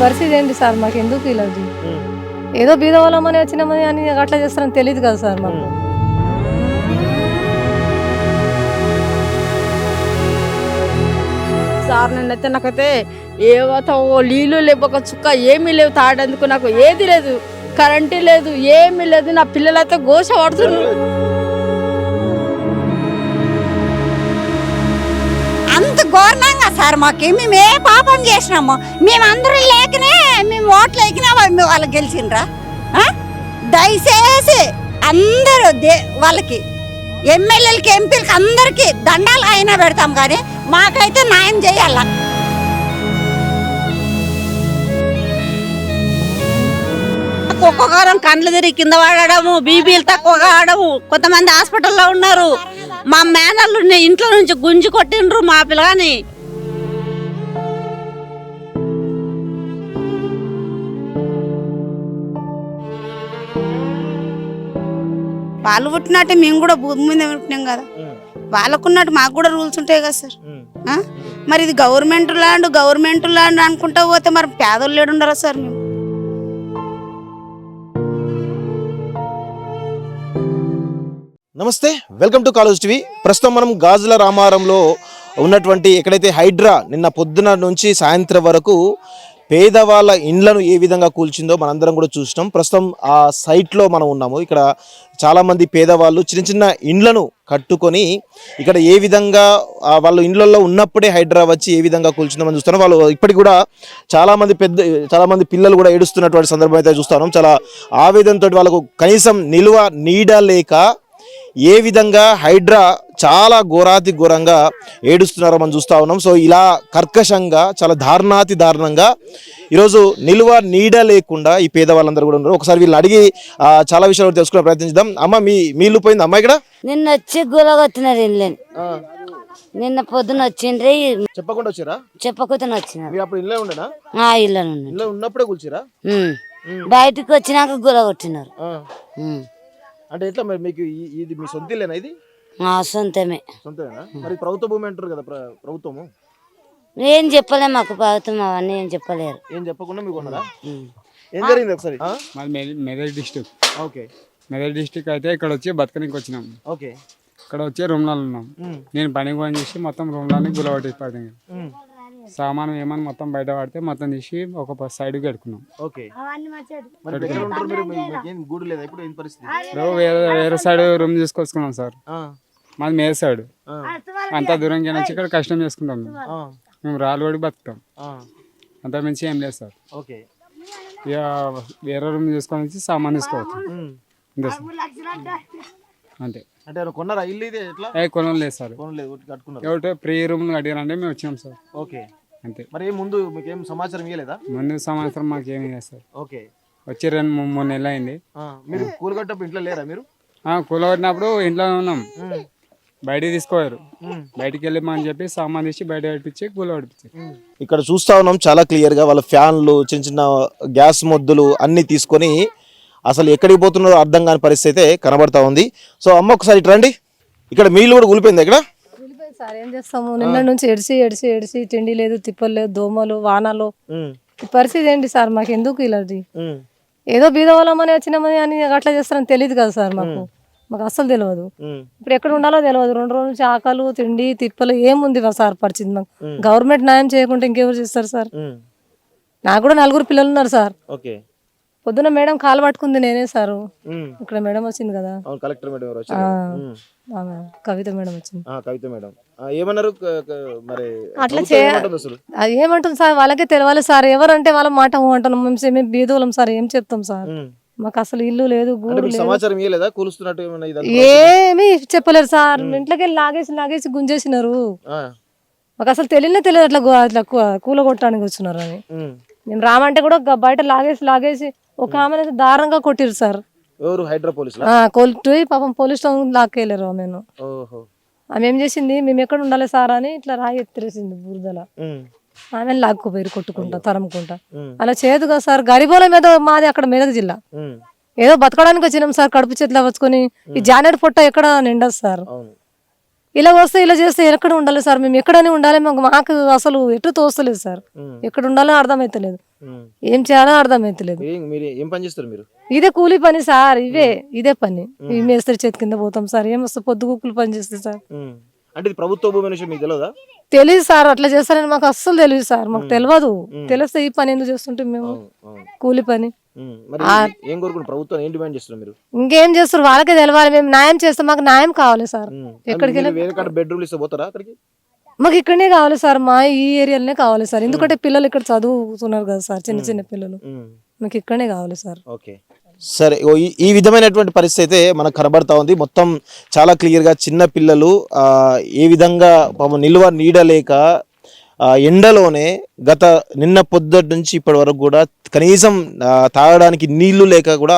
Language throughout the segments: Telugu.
పరిస్థితి ఏంటి సార్? మాకు ఎందుకు ఇలాంటి ఏదో బీదవాళ్ళమని వచ్చినామని అని అట్లా చేస్తారని తెలియదు కదా సార్ మాకు. సార్ నేనైతే నాకైతే ఏవో నీళ్ళు లేవు, ఒక చుక్క ఏమీ లేవు తాగేందుకు, నాకు ఏది లేదు, కరెంటు లేదు, ఏమీ లేదు. నా పిల్లలైతే గోస పడుతున్నారు. అంత ఘోరంగా సార్ మాకు. మేము ఏ పాపం చేసినాము? మేమందరూ లేకనే మేము ఓట్లు వేకినా వాళ్ళు గెలిచిండ్రా? దయచేసి అందరూ వాళ్ళకి ఎమ్మెల్యేలకి ఎంపీలకి అందరికీ దండాలు అయినా పెడతాం, కానీ మాకైతే న్యాయం చేయాల. ఒక్కొక్కరం కండ్లు తిరిగి కింద పడడము, బీపీలు తక్కువ కావడము, కొంతమంది హాస్పిటల్లో ఉన్నారు. మా మేనల్లు ఇంట్లో నుంచి గుంజి కొట్టిండ్రు మా పిల్లగాని. వాళ్ళు పుట్టినట్టు మేము కూడా భూమి మీద పుట్టినాం కదా, వాళ్ళకున్నట్టు మాకు కూడా రూల్స్ ఉంటాయి కదా సార్. మరి ఇది గవర్నమెంట్ ల్యాండ్ అనుకుంటా పోతే మరి పేదోళ్ళు లేడుండరా సార్? మేము నమస్తే, వెల్కమ్ టు కాలేజ్ టీవీ. ప్రస్తుతం మనం గాజుల రామారంలో ఉన్నటువంటి ఎక్కడైతే హైడ్రా నిన్న పొద్దున నుంచి సాయంత్రం వరకు పేదవాళ్ళ ఇండ్లను ఏ విధంగా కూల్చిందో మనందరం కూడా చూసినాం. ప్రస్తుతం ఆ సైట్లో మనం ఉన్నాము. ఇక్కడ చాలామంది పేదవాళ్ళు చిన్న చిన్న ఇండ్లను కట్టుకొని ఇక్కడ ఏ విధంగా వాళ్ళు ఇండ్లలో ఉన్నప్పుడే హైడ్రా వచ్చి ఏ విధంగా కూల్చిందో చూస్తున్నాం. వాళ్ళు ఇప్పటికి కూడా చాలామంది పిల్లలు కూడా ఏడుస్తున్నటువంటి సందర్భం అయితే చూస్తున్నాం. చాలా ఆవేదనతో వాళ్ళకు కనీసం నిల్వ నీడ లేక ఏ విధంగా హైడ్రా చాలా ఘోరంగా ఏడుస్తున్నారో మనం చూస్తూ ఉన్నాం. సో ఇలా కర్కశంగా చాలా దారుణంగా ఈరోజు నిల్వ నీడ లేకుండా ఈ పేదవాళ్ళందరూ కూడా ఉన్నారు. ఒకసారి వీళ్ళని అడిగి చాలా విషయాలు తెలుసుకునే ప్రయత్నించుదాం. అమ్మ, మీ ఇల్లు పోయింది అమ్మ? ఇక్కడ నిన్న వచ్చి గులగొత్తినారు ఇల్లని. నిన్న పొద్దున వచ్చిండ్రి. చెప్పకుండా వచ్చారా? చెప్పకుండా వచ్చినారు. అప్పుడు ఇల్లే ఉండేనా? ఇల్లు ఉన్నప్పుడే కూల్చిరా? బయటకు వచ్చినాక గులగొట్టినారు. అంటే ఎట్లా మరి మీకు ఇది మీ సొంత ఇల్లేనా? ఇది సొంతమే. సొంతమేనా? మరి ప్రభుత్వ భూమి అంటారు కదా ప్రభుత్వము. ఏం చెప్పలే మాకు ప్రభుత్వం, అవన్నీ ఏం చెప్పలేరు. ఏం చెప్పకుండా మీకు ఉన్నారా? ఏం జరిగింది ఒకసారి? Medak district. Okay. Medak district అయితే ఇక్కడ వచ్చి బతకనికి వచ్చినాం. ఓకే. ఇక్కడ వచ్చి రూమ్లలో ఉన్నాం. నేను పని కొని చేసి మొత్తం రూమ్లని గులబట్టి పడింది. సామాను ఏమని మొత్తం బయట పడితే మొత్తం తీసి ఒక సైడ్ కట్టుకున్నాం. వేరే సైడ్ రూమ్ తీసుకొచ్చుకున్నాం సార్. మాది మేర సైడ్. అంత దూరం వచ్చి ఇక్కడ కష్టం చేసుకుంటాం. మేము రాళ్ళు పడి బతుకుతాం, అంత మించి ఏం లేదు సార్. ఇక వేరే రూమ్ తీసుకొని వచ్చి సామాన్ తీసుకోవచ్చు అంతే. అంటే కొన్నారా ఇల్లు? ఇది ఎట్లా? కొనలేదు సార్, ఎవరితో ప్రీ రూమ్ అడిగారంటే మేము వచ్చినాం సార్. ఓకే, అంతే. మరి ముందు మీకు ఏం సమాచారం ఇవ్వలేదా? ముందు సంవత్సరం మాకు ఏమి లేదు సార్. ఓకే. వచ్చి 2-3 నెలలు అయింది. మీరు కూలగొట్టప్పుడు ఇంట్లో లేరా మీరు? కూలగొట్టినప్పుడు ఇంట్లో ఉన్నాం. బయటికి తీసుకోవారు, బయటికి వెళ్ళమని చెప్పి సామాన్ తీసి బయట పడిపించి కూలగొట్టించారు. ఇక్కడ చూస్తా ఉన్నాం చాలా క్లియర్ గా. వాళ్ళ ఫ్యాన్లు, చిన్న చిన్న గ్యాస్ మొద్దులు అన్ని తీసుకొని అసలు ఎక్కడికి పోతున్నారో అర్థం కాని పరిస్థితి అయితే కనబడతా ఉంది. సో అమ్మ, ఒకసారి ఇటు రండి. ఇక్కడ మీళ్ళు కూడా కూలిపోయింది. ఇక్కడ సార్ ఏం చేస్తాము? నిన్న నుంచి ఎడిసి తిండి లేదు, తిప్పలు లేదు, దోమలు, వానలు. ఈ పరిస్థితి ఏంటి సార్? మాకు ఎందుకు ఇలాంటి ఏదో బీదవాళ్ళమని వచ్చినామని అని అట్లా చేస్తారని తెలియదు కదా సార్. మాకు అస్సలు తెలియదు. ఇప్పుడు ఎక్కడ ఉండాలో తెలియదు. 2 రోజుల నుంచి ఆకలు, తిండి, తిప్పలు ఏముంది సార్ పరిస్థితి? మాకు గవర్నమెంట్ న్యాయం చేయకుంటే ఇంకెవరు చేస్తారు సార్? నాకు కూడా 4 పిల్లలు ఉన్నారు సార్. పొద్దున మేడం కాలు పట్టుకుంది నేనే సార్. ఇక్కడ మేడం వచ్చింది కదా, కలెక్టర్ మేడం, కవిత మేడం వచ్చింది. కవిత మేడం ఏమన్నారు మరి? అట్లా అది ఏమంటుంది సార్? వాళ్ళకే తెలియాలి సార్. ఎవరంటే వాళ్ళ మాట అంటాం. మేము బీదోళం సార్, ఏం చెప్తాం సార్? మాకు అసలు ఇల్లు లేదు, గూడు లేదు, ఏమీ చెప్పలేరు సార్. ఇంట్లోకి వెళ్ళి లాగేసి గుంజేసినారు. మాకు అసలు తెలియదు అట్లా కూలగొట్టడానికి వచ్చినారు అని. మేము రామంటే కూడా బయట లాగేసి ఒక ఆమె దారుణంగా కొట్టిరు సార్. కొట్టి పాపం పోలీస్ స్టేషన్ లాక్కెళ్ళారు ఆమెను. ఆమె ఏం చేసింది? మేము ఎక్కడ ఉండాలి సార్ అని ఇట్లా రాయి ఎత్తిరేసింది బురదల. ఆమెను లాక్కుపోయారు కొట్టుకుంటా, తరుముకుంటా. అలా చేయదు కదా సార్. గరీబోల మీద మాది అక్కడ మెదక్ జిల్లా. ఏదో బతకడానికి వచ్చినాం సార్, కడుపు చేతిలో వచ్చుకొని. ఈ జానెట్ పొట్ట ఎక్కడ నిండదు సార్. ఇలా వస్తే ఇలా చేస్తే ఎక్కడ ఉండాలి సార్? మేము ఎక్కడని ఉండాలి? మాకు అసలు ఎటు తోస్తలేదు సార్. ఎక్కడ ఉండాలో అర్థమైతలేదు. ఏం చేయాలో అర్థమైతలేదు. మీరు ఏం పని చేస్తారు మీరు? ఇదే కూలీ పని సార్, ఇదే పని. ఈ మేస్త్రి చేతి కింద పోతాం సార్. ఏం వస్తుంది పొద్దుగుక్కులు పని చేస్తే సార్. అంటే ఇది ప్రభుత్వ భూమి విషయం మీకు తెలియదా? తెలియదు సార్, అట్లా చేస్తారని మాకు అస్సలు తెలియదు సార్. మాకు తెలియదు. తెలిస్తే ఈ పని ఎందుకు చేస్తుంటే మేము కూలి పని. ఏం కోరుకుంటారు ప్రభుత్వం? ఏం డిమాండ్ చేస్తున్నారు మీరు? ఇంకేం చేస్తారు వాళ్ళకే తెలవాలి. మేము న్యాయం చేస్తాం, మాకు న్యాయం కావాలి సార్. ఎక్కడికి వేరే కాడ బెడ్రూమ్లు ఇస్తే పోతారా అక్కడికి? మాకు ఇక్కడనే కావాలి సార్, మా ఈ ఏరియాలోనే కావాలి సార్. ఎందుకంటే పిల్లలు ఇక్కడ చదువుతున్నారు కదా సార్, చిన్న చిన్న పిల్లలు. మాకు ఇక్కడనే కావాలి సార్. ఓకే సరే, ఈ విధమైనటువంటి పరిస్థితి అయితే మనకు కనబడతా ఉంది. మొత్తం చాలా క్లియర్గా చిన్న పిల్లలు ఏ విధంగా పాపం నిల్వ నీడలేక ఎండలోనే నిన్న పొద్దుటి నుంచి ఇప్పటి వరకు కూడా కనీసం తాగడానికి నీళ్లు లేక కూడా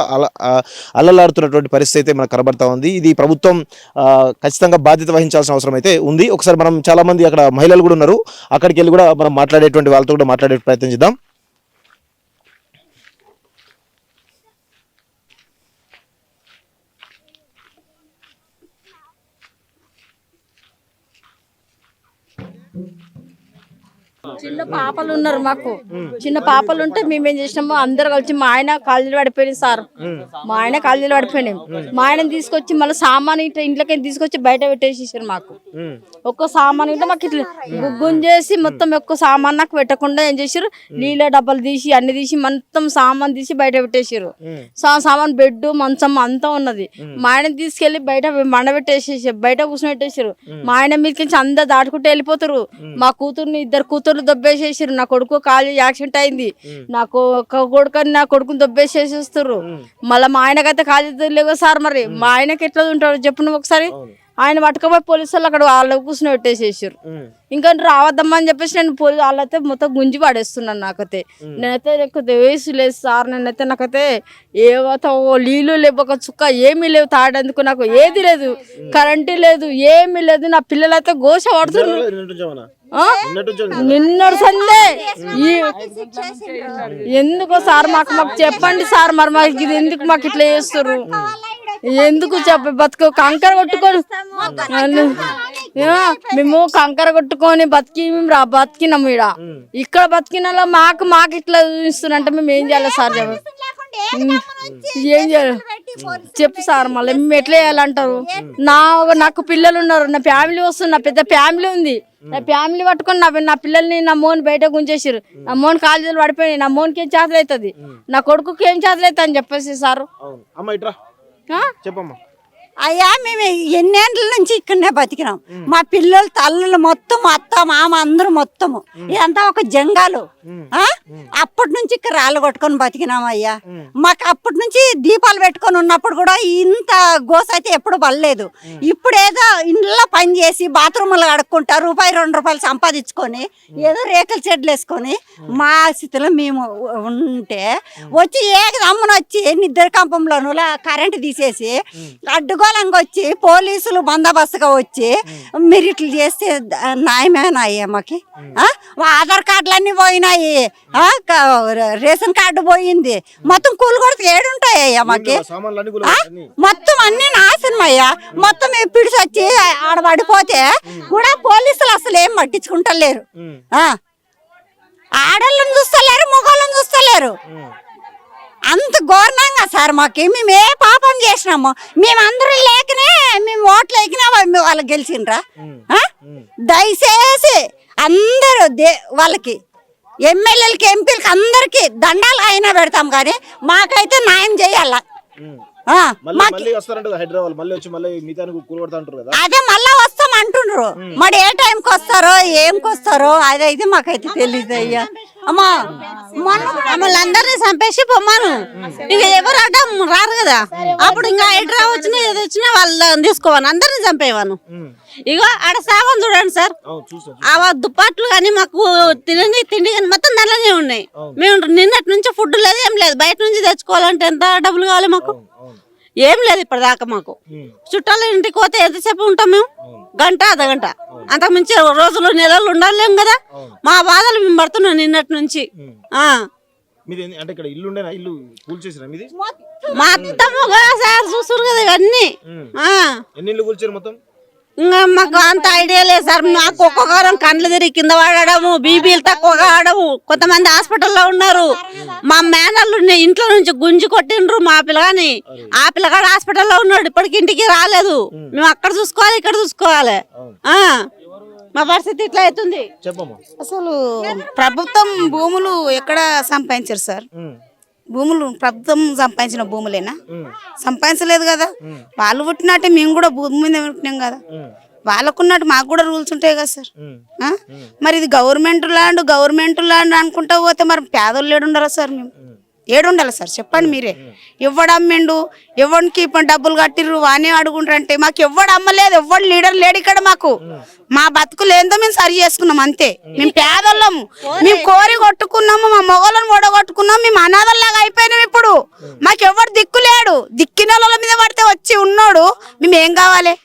అల్లలాడుతున్నటువంటి పరిస్థితి అయితే మనకు కనబడతా ఉంది. ఇది ప్రభుత్వం ఖచ్చితంగా బాధ్యత వహించాల్సిన అవసరం అయితే ఉంది. ఒకసారి మనం చాలా మంది అక్కడ మహిళలు కూడా ఉన్నారు, అక్కడికి వెళ్ళి కూడా మనం మాట్లాడేటువంటి వాళ్ళతో కూడా మాట్లాడే ప్రయత్నం చేద్దాం. చిన్న పాపలు ఉన్నారు మాకు. చిన్న పాపలు ఉంటే మేమేం చేసినాము, అందరు కలిసి మా ఆయన కాళ్ళలో పడిపోయింది సార్. మా ఆయన కాళ్ళలో పడిపోయినాం. మా ఆయన తీసుకొచ్చి మళ్ళీ సామాన్ ఇంట్లోకి తీసుకొచ్చి బయట పెట్టేసేసారు మాకు. ఒక్క సామాన్ ఇంట్లో మాకు ఇట్లా గుంజేసి మొత్తం ఒక్క సామాన్ నాకు పెట్టకుండా ఏం చేసారు, నీళ్ళ డబ్బాలు తీసి అన్ని తీసి మొత్తం సామాన్ తీసి బయట పెట్టేసారు. సామాన్ బెడ్ మంచం అంతా ఉన్నది. మా ఆయన తీసుకెళ్లి బయట మండబెట్టేసేసారు, బయట కూర్చోబెట్టేసారు. మా ఆయన మీదకి అందరు దాటుకుంటూ వెళ్ళిపోతారు. మా కూతుర్ని ఇద్దరు కూతురు దొబ్బేసేసారు. నా కొడుకు కాలు యాక్సిడెంట్ అయింది. నాకు కొడుకని నా కొడుకుని దొబ్బేసేసేస్తారు. మళ్ళీ మా ఆయనకైతే కాలు లేవు సార్. మరి మా ఆయనకి ఎట్లా ఉంటాడు చెప్పు నువ్వు ఒకసారి. ఆయన పట్టుకపోయి పోలీసులు అక్కడ వాళ్ళు కూర్చుని పెట్టేసేసారు. ఇంకా రావద్దమ్మా అని చెప్పేసి నేను వాళ్ళైతే మొత్తం గుంజి పడేస్తున్నాను. నాకైతే నేనైతే వేసి లేదు సార్. నాకైతే నీళ్ళు లేవు, ఒక చుక్క ఏమీ లేవు తాడేందుకు. నాకు ఏది లేదు, కరెంటు లేదు, ఏమీ లేదు. నా పిల్లలైతే ఘోష పడుతున్నారు. నిన్నటి సందే ఎందుకో సార్ మాకు చెప్పండి సార్. మరి మాకు ఇది ఎందుకు మాకు ఇట్లా చేస్తారు ఎందుకు చెప్పి బతుకు కంకర కొట్టుకొని మేము కంకర కొట్టుకొని బతికినాము. ఇక్కడ బతికిన మాకు ఇట్లా చూపిస్తున్నంటే మేము ఏం చేయాలి సార్? ఏం చేయాలి చెప్పు సార్. మళ్ళీ మేము ఎట్లా చేయాలంటారు? నాకు పిల్లలు ఉన్నారు, నా ఫ్యామిలీ వస్తుంది, నా పెద్ద ఫ్యామిలీ ఉంది. నా ఫ్యామిలీ పట్టుకొని నా పిల్లల్ని నా మోన్ బయట గుంజేసారు. నా మోన్ కాలేజీలు పడిపోయినాయి. నా మోన్కి ఏం చేతలు అవుతుంది, నా కొడుకుకి ఏం చేతలు అవుతుంది అని చెప్పేసి సార్. చెప్పమ్మా. అయ్యా మేము ఎన్నేళ్ళ నుంచి ఇక్కడనే బతికినాం. మా పిల్లలు తల్లులు మొత్తం అత్త మామ అందరూ మొత్తము ఇదంతా ఒక జంగాలు. అప్పటి నుంచి ఇక్కడ రాళ్ళు కొట్టుకొని బతికినాం అయ్యా. మాకు అప్పటి నుంచి దీపాలు పెట్టుకొని ఉన్నప్పుడు కూడా ఇంత గోస అయితే ఎప్పుడు పడలేదు. ఇప్పుడు ఏదో ఇంట్లో పని చేసి బాత్రూములు కడుక్కుంటా ₹2 సంపాదించుకొని ఏదో రేకుల చెడ్లు వేసుకొని మా స్థితిలో మేము ఉంటే వచ్చి అమ్మను వచ్చి నిద్ర కంపంలోనూ కరెంటు తీసేసి అడ్డుగోళంగా వచ్చి పోలీసులు బందోబస్తుగా వచ్చి మీరు ఇట్లా చేస్తే న్యాయమేనా అయ్యా? మాకి ఆధార్ కార్డులన్నీ పోయినాయి, రేషన్ కార్డు పోయింది, మొత్తం కూలి కొడితే ఏడుంటాయ్యా మాకి? మొత్తం అన్ని నాశనం అయ్యా. మొత్తం పిడిచి వచ్చి ఆడ పడిపోతే కూడా పోలీసులు అసలు ఏం పట్టించుకుంటలేరు. ఆడళ్ళని చూస్తలేరు, మగవాళ్ళని చూస్తలేరు. అంత ఘోరంగా సార్ మాకు. మేము ఏ పాపం చేసినాము? మేమందరూ లేకనే మేము ఓట్లు వేసినా వాళ్ళు గెలిచిండ్రా? దయచేసి అందరూ వాళ్ళకి ఎమ్మెల్యేలకి ఎంపీలకి అందరికి దండాలు అయినా పెడతాం, కానీ మాకైతే న్యాయం చేయాల. అదే మళ్ళా వస్తాం అంటుండ్రు. మరి ఏ టైంకి వస్తారో ఏంకి వస్తారో అదైతే మాకైతే తెలియదు అయ్యా. అమ్మా మమ్మల్ని అందరినీ చంపేసి పొమ్మాను. ఇంకా ఎవరు అడ్డం రారు కదా. అప్పుడు ఇంకా ఎడ్రా వచ్చినా ఏది వచ్చినా వాళ్ళని తీసుకోవాను, అందరినీ చంపేవాను. ఇగో ఆడ సామాన్ చూడండి సార్, ఆ దుప్పట్లు కానీ మాకు తిండి కానీ మొత్తం నల్లనే ఉన్నాయి. మేము నిన్నటి నుంచి ఫుడ్ లేదు, ఏం లేదు. బయట నుంచి తెచ్చుకోవాలంటే ఎంత డబ్బులు కావాలి మాకు? ఏం లేదు ఇప్పటిదాకా మాకు. చుట్టాల ఇంటికి పోతే ఎంతసేపు ఉంటాం మేము? గంట అర్ధగంట, అంతకు మించి రోజులు నెలలు ఉండలేం కదా. మా బాధలు మేము పడుతున్నాం నిన్నటి నుంచి. మొత్తము సార్ చూస్తున్నారు కదా ఇవన్నీ. ఇంకా మాకు అంత ఐడియా లేదు సార్. నాకు ఒక్కొక్కరం కండ్లు తిరిగి కింద పడడము, బీపీలు తక్కువ కావడము, కొంతమంది హాస్పిటల్లో ఉన్నారు. మా మేనల్లు ఇంట్లో నుంచి గుంజి కొట్టిండ్రు మా పిల్లగాని. ఆ పిల్లగాడు హాస్పిటల్లో ఉన్నాడు, ఇప్పటికి ఇంటికి రాలేదు. మేము అక్కడ చూసుకోవాలి, ఇక్కడ చూసుకోవాలి. మా పరిస్థితి ఇట్లా అవుతుంది. అసలు ప్రభుత్వం భూములు ఎక్కడ సంపాదించారు సార్? భూములు ప్రభుత్వం సంపాదించిన భూములేనా? సంపాదించలేదు కదా. వాళ్ళు పుట్టినట్టే మేము కూడా భూమి మీద పుట్టినాం కదా. వాళ్ళకున్నట్టు మాకు కూడా రూల్స్ ఉంటాయి కదా సార్. మరి ఇది గవర్నమెంట్ ల్యాండ్ అనుకుంటా పోతే మరి పేదోళ్ళు ఏడుండాలా సార్? మేము ఏడుండాలి సార్ చెప్పండి మీరే. ఎవడు అమ్మిండు, ఎవరికి ఇప్పుడు డబ్బులు కట్టిర్రు వానే అడుగుంటారు అంటే మాకు ఎవడు అమ్మలేదు, ఎవడు లీడర్ లేడు ఇక్కడ. మాకు మా బతుకులు ఏందో మేము సరి చేసుకున్నాం అంతే. మేము పేదోళ్ళము, మేము కోరి కొట్టుకున్నాము, మా మొగలను ఓడగొట్టుకున్నాము, మేము అనాథల్లాగా అయిపోయినాం. ఇప్పుడు మాకు ఎవడు దిక్కు లేడు. దిక్కిన వాళ్ళ మీద పడితే వచ్చి ఉన్నోడు మేము ఏం కావాలి?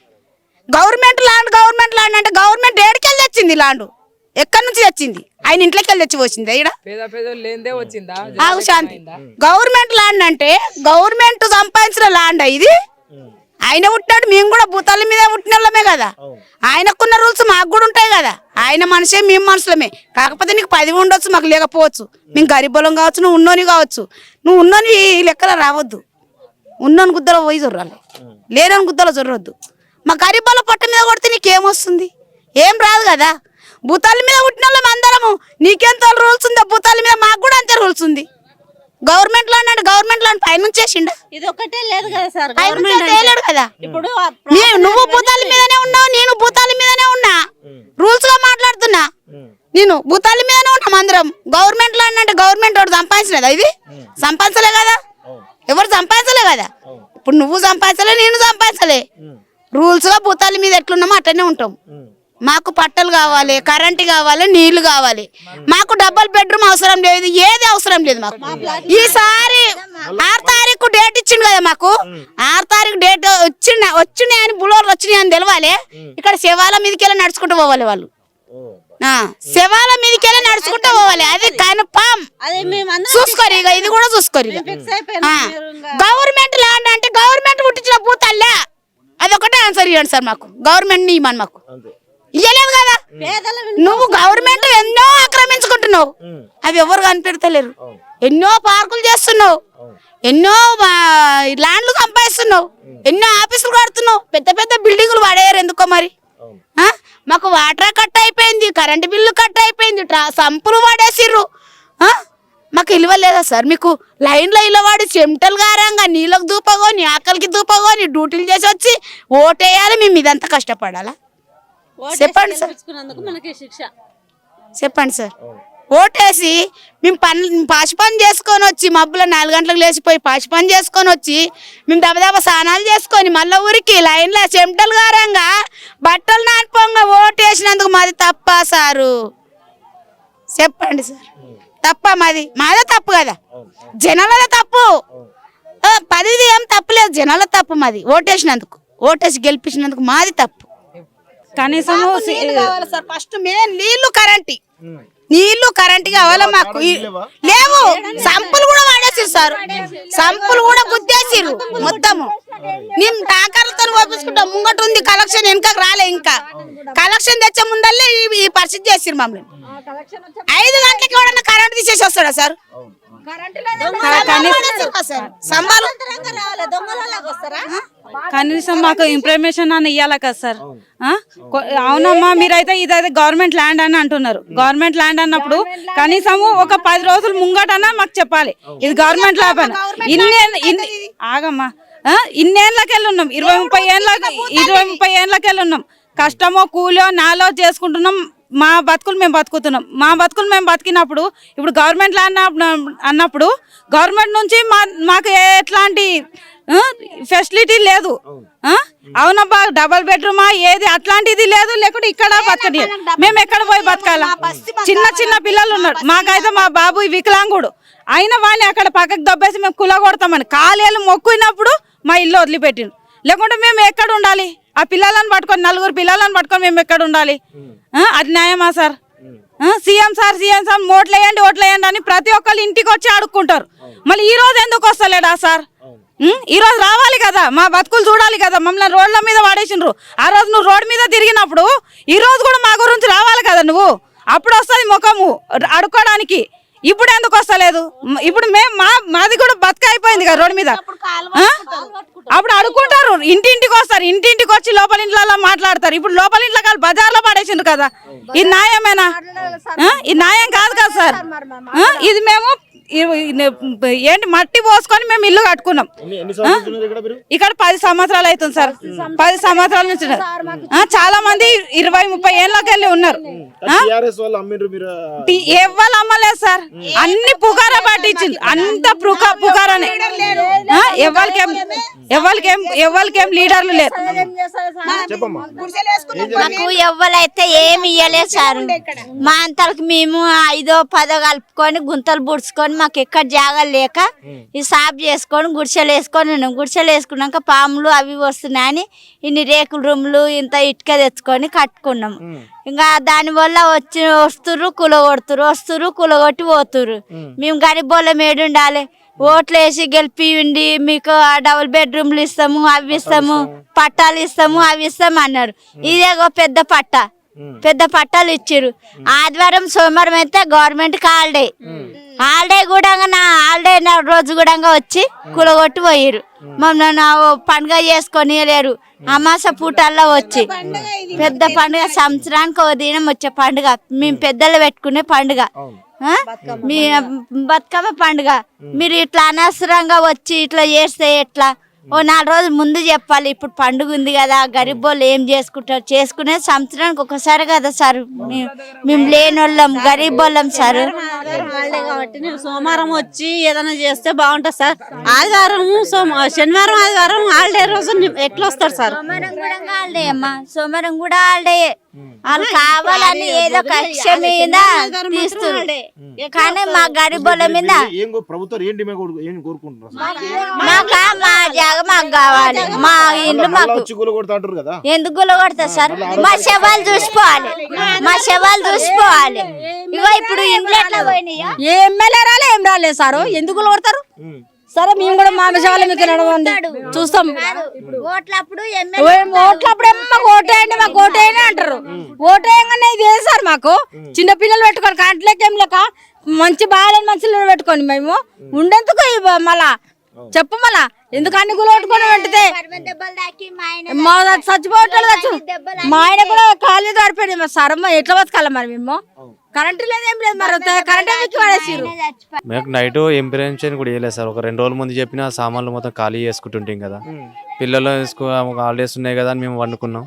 గవర్నమెంట్ ల్యాండ్ అంటే గవర్నమెంట్ ఏడికెళ్ళి తెచ్చింది ల్యాండ్? ఎక్కడి నుంచి తెచ్చింది? ఆయన ఇంట్లోకి వెళ్ళి తెచ్చి వచ్చింది శాంతి. గవర్నమెంట్ ల్యాండ్ అంటే గవర్నమెంట్ సంపాదించిన ల్యాండ్ ఇది. ఆయన పుట్టినాడు, మేము కూడా భూతాల మీద పుట్టిన వాళ్ళమే కదా. ఆయనకున్న రూల్స్ మాకు కూడా ఉంటాయి కదా. ఆయన మనిషే, మేము మనుషులమే. కాకపోతే నీకు 10 ఉండొచ్చు, మాకు లేకపోవచ్చు. మేము గరీబులం కావచ్చు, నువ్వు ఉన్నోని కావచ్చు. నువ్వు ఉన్నోని లెక్కలో రావద్దు. ఉన్నోని గుద్దలో పోయి జొర్రాలి, లేనని గుద్దలో జొర్రొద్దు. మా గరీబుల పొట్ట మీద కొడితే నీకేమొస్తుంది? ఏం రాదు కదా. భూతాల మీద పుట్టిన వాళ్ళం అందరము. నీకెంత రూల్స్ ఉందో భూతాల మీద, మాకు కూడా అంతే రూల్స్ ఉంది. గవర్నమెంట్ ల్యాండ్ అంటే గవర్నమెంట్ ల్యాండ్ పైనుంచి చేసిండా? ఇది ఒకటే లేదు కదా సార్, తేలేడు కదా. ఇప్పుడు నువ్వు భూతాల మీదనే ఉన్నావు, నేను భూతాల మీదనే ఉన్నా. రూల్స్ గా మాట్లాడుతున్నా. నేను భూతాల మీదనే ఉన్నాం అందరం. గవర్నమెంట్ ల్యాండ్ అంటే గవర్నమెంట్ వాడు సంపాదించలేదా? ఇది సంపాదించలే కదా, ఎవరు సంపాదించలే కదా. ఇప్పుడు నువ్వు సంపాదించలే, నేను సంపాదించలే. రూల్స్ గా భూతాల మీద ఎట్లున్నామో అట్లనే ఉంటాం. మాకు పట్టలు కావాలి, కరెంటు కావాలి, నీళ్లు కావాలి. మాకు డబుల్ బెడ్రూమ్ అవసరం లేదు, ఏది అవసరం లేదు మాకు. ఈసారి 6 తారీఖు డేట్ ఇచ్చిండు కదా మాకు. 6 తారీఖు డేట్ వచ్చినాయి అని బులోర్లు వచ్చినాయి అని తెలవాలి. ఇక్కడ శవాల మీదకి వెళ్ళి నడుచుకుంటూ పోవాలి వాళ్ళు. శవాల మీదకి వెళ్ళి నడుచుకుంటూ పోవాలి. అది కన్ఫామ్. చూసుకోరు ఇక, ఇది కూడా చూసుకోరు. గవర్నమెంట్ ల్యాండ్ అంటే గవర్నమెంట్ పుట్టించిన భూతాలే. అదొకటే ఆన్సర్ ఇవ్వండి సార్ మాకు. గవర్నమెంట్ ని ఇవ్వమని మాకు ఇయ్యలేదు కదా. నువ్వు గవర్నమెంట్ ఎన్నో ఆక్రమించుకుంటున్నావు, అవి ఎవరు కనిపెడతలేరు. ఎన్నో పార్కులు చేస్తున్నావు, ఎన్నో ల్యాండ్లు సంపాదిస్తున్నావు, ఎన్నో ఆఫీసులు కడుతున్నావు, పెద్ద పెద్ద బిల్డింగులు పడేయరు ఎందుకో మరి. మాకు వాటర్ కట్ అయిపోయింది, కరెంటు బిల్లు కట్ అయిపోయింది, సంపులు పడేసిర్రు. మాకు ఇలువ లేదా సార్? మీకు లైన్లో ఇలవాడి చెమటలు గారంగా నీళ్ళకు దూపగోని, ఆకలికి దూపగోని, డ్యూటీలు చేసి వచ్చి ఓటేయాలి. మేము ఇదంతా కష్టపడాలా? చెప్పండి సార్, చెప్పండి సార్. ఓటేసి మేము పాచి పని చేసుకొని వచ్చి మబ్బులో 4 గంటలకు లేచిపోయి పాచి పని చేసుకొని వచ్చి మేము దబదబ స్నానాలు చేసుకొని మళ్ళీ ఊరికి లైన్లో చెమటలు గారంగా బట్టలు నానిపోంగా ఓటేసినందుకు మాది తప్ప సారు? చెప్పండి సార్, తప్ప? మాదే తప్పు కదా, జనాలదే తప్పు. 10 ఏం తప్పులేదు, జనాల తప్పు మాది. ఓటేసినందుకు, ఓటేసి గెలిపించినందుకు మాది తప్పు. కనీసం ఫస్ట్ మెయిన్ నీళ్లు కరెంట్ కావాలా మాకు. లేవు, సంపులు కూడా వాడేసిరు సార్, సంపులు కూడా గుద్దేసిరు మొత్తము. మేము టాకర్లతో పంపించుకుంటాం. ముంగట ఉంది కలెక్షన్, వెనకకు రాలే. ఇంకా కలెక్షన్ తెచ్చే ముందల్లే ఈ పరిస్థితి చేసిరు మమ్మల్ని. 5 గంటలకి ఎవడన్నా కరెంట్ తీసేసి వస్తాడా సార్? కనీసం మాకు ఇన్ఫర్మేషన్ అని ఇవ్వాలి కదా సార్. అవునమ్మా, మీరైతే ఇదైతే గవర్నమెంట్ ల్యాండ్ అని అంటున్నారు. గవర్నమెంట్ ల్యాండ్ అన్నప్పుడు కనీసము ఒక 10 రోజులు ముంగటన్నా మాకు చెప్పాలి ఇది గవర్నమెంట్ ల్యాండ్ అని. ఆగమ్మా, ఇన్నేళ్ళకెళ్ళి ఉన్నాం, 20-30 ఏళ్ళకెళ్ళి ఉన్నాం. కష్టమో కూలో నాలో చేసుకుంటున్నాం. మా బతుకులు మేము బతికినప్పుడు ఇప్పుడు గవర్నమెంట్ ల్యాండ్ అన్నప్పుడు గవర్నమెంట్ నుంచి మాకు ఎట్లాంటి ఫెసిలిటీ లేదు. అవునబ్బా, డబుల్ బెడ్రూమా ఏది అట్లాంటిది లేదు. లేకుంటే ఇక్కడ బతకని మేము ఎక్కడ పోయి బతకాలా? చిన్న పిల్లలు ఉన్నారు. మాకైతే మా బాబు వికలాంగుడు అయినా వాడిని అక్కడ పక్కకు దబ్బేసి మేము కుల కొడతామని కాలేళ్ళు మొక్కున్నప్పుడు మా ఇల్లు వదిలిపెట్టిండు. లేకుంటే మేము ఎక్కడ ఉండాలి? ఆ పిల్లలను పట్టుకొని 4 పిల్లలను పట్టుకొని మేము ఎక్కడ ఉండాలి? అది న్యాయమా సార్? సీఎం సార్ ఓట్లేయండి అని ప్రతి ఒక్కళ్ళు ఇంటికి వచ్చి అడుక్కుంటారు. మళ్ళీ ఈ రోజు ఎందుకు వస్తలేడా సార్? ఈ రోజు రావాలి కదా, మా బతుకులు చూడాలి కదా. మమ్మల్ని రోడ్ల మీద వాడేసిండ్రు. ఆ రోజు నువ్వు రోడ్ మీద తిరిగినప్పుడు ఈ రోజు కూడా మా గురించి రావాలి కదా నువ్వు. అప్పుడు వస్తుంది ముఖము అడుక్కోవడానికి. ఇప్పుడు ఎందుకు వస్తలేదు? ఇప్పుడు మాది కూడా బతుక అయిపోయింది కదా రోడ్డు మీద. అప్పుడు అడుక్కుంటారు, ఇంటింటికి వస్తారు, ఇంటింటికి వచ్చి లోపల ఇంట్లో మాట్లాడతారు. ఇప్పుడు లోపల ఇంట్లో కాదు బజార్లో పడేసిండ్రు కదా. ఇది న్యాయమేనా? ఇది న్యాయం కాదు కదా సార్. ఇది మేము ఏంటి మట్టి పోసుకొని మేము ఇల్లు కట్టుకున్నాం. ఇక్కడ 10 సంవత్సరాలు అవుతుంది సార్. 10 సంవత్సరాల నుంచి చాలా మంది 20-30 ఏళ్ళకి వెళ్ళి ఉన్నారు. ఎవరు అమ్మలేదు సార్, అన్ని పుకారా పట్టించింది, అంత పుకారానే. ఎవరికేం లీడర్లు లేరు. మాకు ఎవ్వరైతే ఏమి ఇయ్యలేదు సార్. మా అంతలకు మేము 5-10 కలుపుకొని గుంతలు బుడ్చుకొని మాకు ఎక్కడ జాగాలు లేక ఈ సాఫ్ చేసుకొని గుడిసెలు వేసుకొని ఉన్నాం. గుడిసెలు వేసుకున్నాక పాములు అవి వస్తున్నాయని ఇన్ని రేకుల రూమ్లు ఇంత ఇటుక తెచ్చుకొని కట్టుకున్నాం. ఇంకా దానివల్ల వస్తుర్రు కూలగొట్టి పోతుర్రు. మేము గరీబోళ్ళం ఏడుండాలి, ఓట్లు వేసి గెలిపియండి, మీకు డబుల్ బెడ్రూమ్లు ఇస్తాము, అవి ఇస్తాము, పట్టాలు ఇస్తాము, అవి ఇస్తాము అన్నారు. ఇదేగో పెద్ద పట్టాలు ఇచ్చారు. ఆదివారం సోమవారం అయితే గవర్నమెంట్ హాలిడే కూడా రోజు కూడా వచ్చి కూలగొట్టి పోయారు. మమ్మల్ని పండుగ చేసుకొని లేరు. అమాస పూటల్లో వచ్చి పెద్ద పండుగ, సంవత్సరానికి ఒక దినం వచ్చే పండుగ, మేము పెద్దలు పెట్టుకునే పండుగ, మీ బతుకమ్మ పండుగ. మీరు ఇట్లా అనవసరంగా వచ్చి ఇట్లా చేస్తే ఎట్లా? ఓ 4 రోజులు ముందు చెప్పాలి. ఇప్పుడు పండుగ ఉంది కదా, గరీబ్ వాళ్ళు ఏం చేసుకుంటారు? చేసుకునే సంవత్సరానికి ఒకసారి కదా సార్. మేము లేనోళ్ళం, గరీబ్ వాళ్ళం సార్. కాబట్టి నేను సోమవారం వచ్చి ఏదైనా చేస్తే బాగుంటుంది సార్. ఆదివారం శనివారం ఆదివారం హాలిడే రోజు ఎట్లా వస్తారు సార్? సోమవారం కూడా హాలిడే అమ్మా, సోమవారం కూడా హాలిడే. వాళ్ళు కావాలని ఏదో కక్ష మీద తీస్తున్నారు. కానీ మా గరీబుల మీద మా జాగ మాకు కావాలి, మా ఇల్లు మాకు. ఎందుకు గులగొడతారు సార్? మా శవాలు చూసిపోవాలి. ఇగో ఇప్పుడు ఇంట్లో ఎట్లా పోయినాయో. ఏ ఎమ్మెల్యే ఏం రాలేదు సార్. ఎందుకు గులగొడతారు? సరే మేము కూడా మా విషయాలు మీకు చూస్తాం. ఓట్లప్పుడు మాకు ఓటేయండి అంటారు. ఓటేయంగానే ఇది ఏ సార్ మాకు చిన్న పిల్లలు పెట్టుకొని కంట్లోకి ఏం లేక మంచి బాగాలేని మనుషులు పెట్టుకొని మేము ఉండేందుకు మళ్ళా చెప్పు. మళ్ళా ఎందుకు అన్ని గులగొట్టుకొని వెంటనే చచ్చిపోవట్లేదు. మా ఆయన కూడా కాళ్ళు పడిపోయింది. మా సార్ ఎట్లా బతకాలి మరి? మేము కరెంటు లేదు, ఏం లేదు. మరి కరెంట్ పడేసారు. మాకు నైట్ ఇంప్రెషన్ కూడా వేయలేదు సార్. ఒక 2 రోజుల ముందు చెప్పిన సామాన్లు మొత్తం ఖాళీ చేసుకుంటుంటాం కదా. పిల్లలు హాలిడేస్ ఉన్నాయి కదా అని మేము వండుకున్నాం.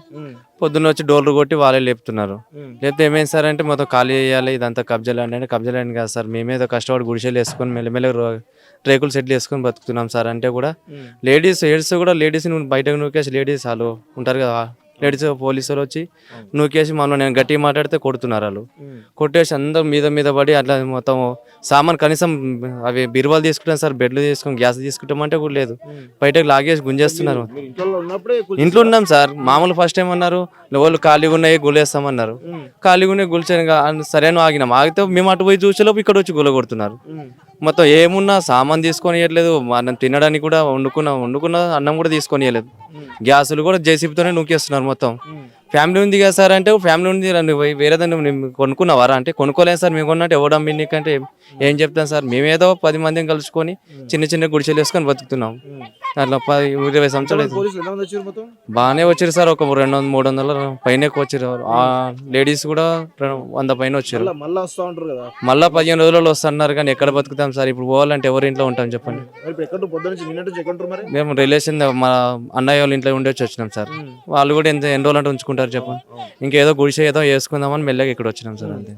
పొద్దున్న వచ్చి డోర్లు కొట్టి వాళ్ళే లేపుతున్నారు. లేకపోతే ఏమైంది సార్ అంటే మొత్తం ఖాళీ చేయాలి, ఇదంతా కబ్జా ల్యాండ్ అంటే కబ్జా ల్యాండ్ కాదు సార్. మేమేదో కష్టపడి గుడిసెలు వేసుకొని మెల్లమెల్ల రేకులు సెట్లు వేసుకొని బతుకుతున్నాం సార్. అంటే కూడా లేడీస్ లేడీస్ బయటకు నూకేసి లేడీస్ వాళ్ళు ఉంటారు కదా, లేడీస్ పోలీసులు వచ్చి నూకేసి మమ్మల్ని నేను గట్టిగా మాట్లాడితే కొడుతున్నారు. వాళ్ళు కొట్టేసి అందరూ మీద పడి అట్లా మొత్తం సామాన్ కనీసం అవి బిరువాలు తీసుకుంటాం సార్, బెడ్లు తీసుకుని గ్యాస్ తీసుకుంటామంటే కూడా లేదు, బయటకు లాగేసి గుంజేస్తున్నారు. ఇంట్లో ఉన్నాం సార్. మామూలు ఫస్ట్ టైం అన్నారు వాళ్ళు ఖాళీగా ఉన్నాయి గులేస్తామన్నారు. ఖాళీగా ఉన్నాయి గుల్చాను సరైన ఆగినాం. ఆగితే మేము అటు పోయి చూసేలోపు ఇక్కడ వచ్చి గుల కొడుతున్నారు. మొత్తం ఏమున్నా సామాన్ తీసుకొని ఇవ్వలేదు. మనం తినడానికి కూడా వండుకున్న అన్నం కూడా తీసుకొని ఇవ్వలేదు. గ్యాసులు కూడా జేసీబీతోనే నూకేస్తున్నారు మొత్తం. ఫ్యామిలీ ఉంది కదా సార్ అంటే ఫ్యామిలీ ఉంది వేరేదాన్ని కొనుక్కున్నావారా అంటే కొనుక్కోలేదు సార్. మేము కొన్నట్టు ఎవడం మీకంటే ఏం చెప్తాం సార్? మేమేదో 10 మందిని కలుసుకొని చిన్న గుడిసెలు వేసుకొని బతుకుతున్నాం. అట్లా 20 సంవత్సరాలు బాగానే వచ్చారు సార్. ఒక 200-300 పైన వచ్చారు. లేడీస్ కూడా 100 పైన వచ్చారు. మళ్ళా 15 రోజులలో వస్తున్నారు. కానీ ఎక్కడ బతుకుతాం సార్? ఇప్పుడు పోవాలంటే ఎవరి ఇంట్లో ఉంటాం చెప్పండి? మేము రిలేషన్ మా అన్నయ్య వాళ్ళ ఇంట్లో ఉండొచ్చి వచ్చినాం సార్. వాళ్ళు కూడా ఎన్ని రోజులు అంటే ఉంచుకుంటారు చెప్పండి? ఇంకేదో గుడిసె ఏదో వేసుకుందామని మెల్లగా ఇక్కడ వచ్చినాం సార్. అంతే.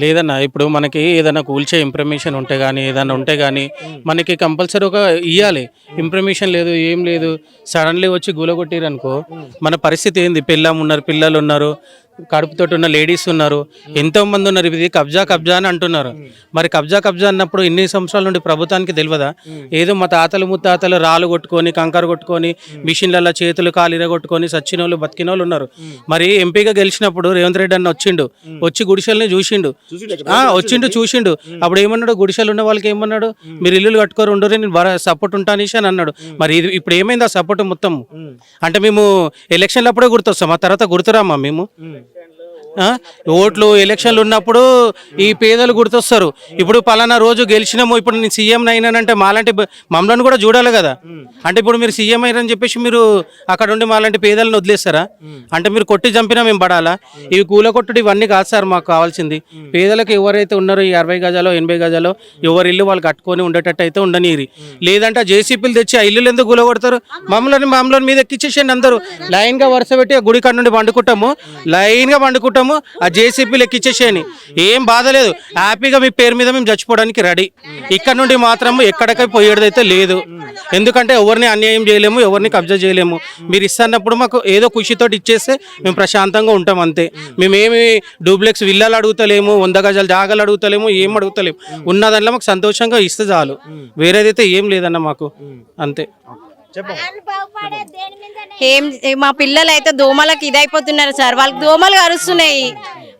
లేదన్నా ఇప్పుడు మనకి ఏదైనా కూల్చే ఇన్ఫర్మేషన్ ఉంటే కానీ ఏదైనా ఉంటే కానీ మనకి కంపల్సరీ ఒక ఇవ్వాలి. ఇన్ఫర్మేషన్ లేదు, ఏం లేదు, సడన్లీ వచ్చి గూలగొట్టిరనుకో మన పరిస్థితి ఏంది? పిల్లలు ఉన్నారు, కడుపుతోటి ఉన్న లేడీస్ ఉన్నారు, ఎంతో మంది ఉన్నారు. ఇది కబ్జా అని అంటున్నారు. మరి కబ్జా అన్నప్పుడు ఇన్ని సంవత్సరాల నుండి ప్రభుత్వానికి తెలియదా? ఏదో మా తాతలు ముత్తాతలు రాళ్ళు కొట్టుకొని కంకర కొట్టుకొని మిషన్లలో చేతులు కాలు ఇరగొట్టుకొని సచ్చిన వాళ్ళు బతికిన వాళ్ళు ఉన్నారు. మరి ఎంపీగా గెలిచినప్పుడు రేవంత్ రెడ్డి అన్న వచ్చి గుడిసెల్ని చూసిండు. చూసిండు. అప్పుడు ఏమన్నాడు? గుడిసెలు ఉన్న వాళ్ళకి ఏమన్నాడు? మీరు ఇల్లులు కట్టుకోరు ఉండరు, నేను సపోర్ట్ ఉంటానేసి అని అన్నాడు. మరి ఇది ఇప్పుడు ఏమైంది ఆ సపోర్ట్ మొత్తం? అంటే మేము ఎలక్షన్లు అప్పుడే గుర్తొస్తాం, ఆ తర్వాత గుర్తురామా మేము? ఓట్లు ఎలక్షన్లు ఉన్నప్పుడు ఈ పేదలు గుర్తొస్తారు. ఇప్పుడు పలానా రోజు గెలిచినాము, ఇప్పుడు నేను సీఎం అయినానంటే మాలాంటి మమ్మల్ని కూడా చూడాలి కదా. అంటే ఇప్పుడు మీరు సీఎం అయినని చెప్పేసి మీరు అక్కడ ఉండి మాలాంటి పేదలను వదిలేస్తారా? అంటే మీరు కొట్టి చంపినా మేము పడాలా? ఇవి కూల కొట్టుడు ఇవన్నీ కాదు సార్ మాకు కావాల్సింది. పేదలకు ఎవరైతే ఉన్నారో ఈ 60 గజాలో 80 గజాలో ఎవరి ఇల్లు వాళ్ళు కట్టుకొని ఉండేటట్టు అయితే ఉండనీరి. లేదంటే జేసీపీలు తెచ్చి ఆ ఇల్లు ఎందుకు కూల కొడతారు? మమ్మల్ని మీద ఎక్కిచ్చేసేయండి అందరూ. లైన్గా వరుస పెట్టి ఆ గుడి కాడ నుండి పండుకుంటాము, లైన్గా పండుకుంటాము, ఆ జేసీపీ లెక్కిచ్చేసేయని. ఏం బాధ లేదు, హ్యాపీగా మీ పేరు మీద మేము చచ్చిపోవడానికి రెడీ. ఇక్కడ నుండి మాత్రం ఎక్కడికై పోయేదైతే లేదు. ఎందుకంటే ఎవరిని అన్యాయం చేయలేము, ఎవరిని కబ్జా చేయలేము. మీరు ఇస్తున్నప్పుడు మాకు ఏదో ఖుషితోటి ఇచ్చేస్తే మేము ప్రశాంతంగా ఉంటాం అంతే. మేమేమి డూప్లెక్స్ విల్లాలు అడుగుతలేము, 100 గజాలు జాగాలు అడుగుతలేము, ఏం అడుగుతలేము. ఉన్న దాంట్లో మాకు సంతోషంగా ఇస్తే చాలు, వేరేదైతే ఏం లేదన్న మాకు అంతే. మా పిల్లలు అయితే దోమలకు ఇదైపోతున్నారు సార్. వాళ్ళకి దోమలు కరుస్తున్నాయి.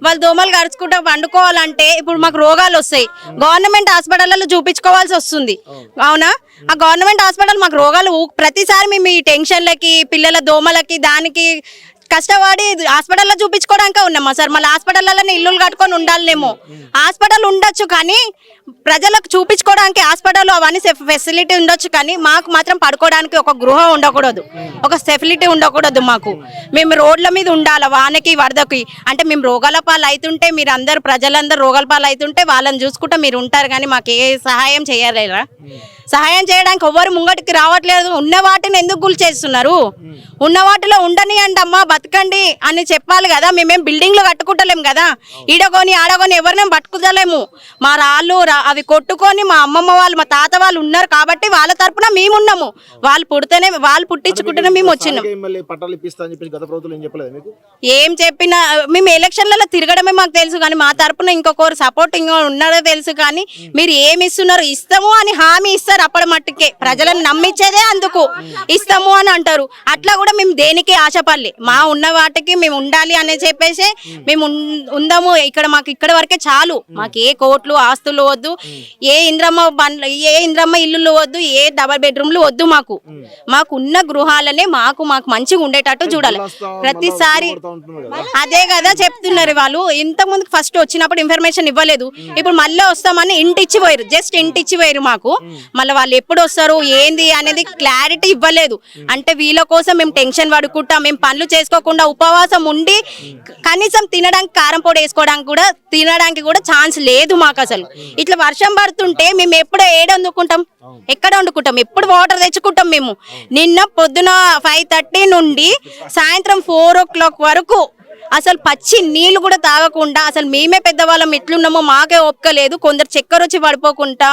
వాళ్ళు దోమలు కరుచుకుంటూ వండుకోవాలంటే ఇప్పుడు మాకు రోగాలు వస్తాయి. గవర్నమెంట్ హాస్పిటల్లో చూపించుకోవాల్సి వస్తుంది. అవునా? ఆ గవర్నమెంట్ హాస్పిటల్ మాకు రోగాలు ప్రతిసారి మేము ఈ టెన్షన్లకి పిల్లల దోమలకి దానికి కష్టపడి హాస్పిటల్లో చూపించుకోవడానికే ఉన్నామా సార్? మళ్ళీ హాస్పిటల్లోనే ఇల్లులు కట్టుకొని ఉండాలేమో. హాస్పిటల్ ఉండొచ్చు కానీ ప్రజలకు చూపించుకోవడానికి హాస్పిటల్ అవన్నీ ఫెసిలిటీ ఉండొచ్చు కానీ మాకు మాత్రం పడుకోవడానికి ఒక గృహం ఉండకూడదు, ఒక ఫెసిలిటీ ఉండకూడదు. మాకు మేము రోడ్ల మీద ఉండాలి వానకి వరదకి. అంటే మేము రోగాల పాలు అవుతుంటే మీరు అందరు ప్రజలందరూ రోగాల పాలు అవుతుంటే వాళ్ళని చూసుకుంటే మీరు ఉంటారు కానీ మాకు ఏ సహాయం చేయలేరా? సహాయం చేయడానికి ఎవ్వరు ముంగటికి రావట్లేదు. ఉన్న వాటిని ఎందుకు గుల్ చేస్తున్నారు? ఉన్న వాటిలో ఉండనియండి అమ్మా, బతకండి అని చెప్పాలి కదా. మేమేం బిల్డింగ్లు కట్టుకుంటలేము కదా, ఈడకొని ఆడకొని ఎవరినేం పట్టుకుంటలేము. మా రాళ్ళు అవి కొట్టుకొని మా అమ్మమ్మ వాళ్ళు మా తాత వాళ్ళు ఉన్నారు కాబట్టి వాళ్ళ తరపున మేమున్నాము. వాళ్ళు పుడితేనే వాళ్ళు పుట్టించుకుంటేనే మేము వచ్చినాం. ఏం చెప్పినా మేము ఎలక్షన్లలో తిరగడమే మాకు తెలుసు కానీ మా తరపున ఇంకొకరు సపోర్టింగ్ ఉన్నారో తెలుసు కానీ మీరు ఏమి ఇస్తున్నారు? ఇస్తాము అని హామీ ఇస్తారు అప్పటి మట్టుకే. ప్రజలను నమ్మించేదే అందుకు ఇస్తాము అని అంటారు. అట్లా కూడా మేము దేనికి ఆశపడలే. మా ఉన్న వాటికి మేము ఉండాలి అని చెప్పేసి మేము ఉందాము. ఇక్కడ మాకు ఇక్కడ వరకే చాలు. మాకు ఏ కోట్లు ఆస్తులు వద్దు, ఏ ఇంద్రమ్మ ఇల్లులు వద్దు, ఏ డబల్ బెడ్రూమ్లు వద్దు. మాకు ఉన్న గృహాలనే మాకు మంచిగా ఉండేటట్టు చూడాలి. ప్రతిసారి అదే కదా చెప్తున్నారు వాళ్ళు. ఇంతకుముందు ఫస్ట్ వచ్చినప్పుడు ఇన్ఫర్మేషన్ ఇవ్వలేదు, ఇప్పుడు మళ్ళీ వస్తామని ఇంటి ఇచ్చిపోయారు. జస్ట్ ఇంటి ఇచ్చిపోయారు మాకు. మళ్ళీ వాళ్ళు ఎప్పుడు వస్తారు ఏంది అనేది క్లారిటీ ఇవ్వలేదు. అంటే వీళ్ళ కోసం మేము టెన్షన్ పడుకుంటాం, మేము పనులు చేసుకోకుండా ఉపవాసం ఉండి కనీసం తినడానికి కారం పొడి వేసుకోవడానికి కూడా తినడానికి కూడా ఛాన్స్ లేదు మాకు. అసలు ఇట్లా వర్షం పడుతుంటే మేము ఎప్పుడు వండుకుంటాం, ఎక్కడ వండుకుంటాం? ఎప్పుడు వాటర్ తెచ్చుకుంటాం మేము. నిన్న పొద్దున 5:30 నుండి సాయంత్రం 4 o'clock వరకు అసలు పచ్చి నీళ్లు కూడా తాగకుండా అసలు మేమే పెద్దవాళ్ళం ఎట్లున్నామో మాకే ఒప్పుకోలేదు. కొందరు చక్కెర వచ్చి పడిపోకుండా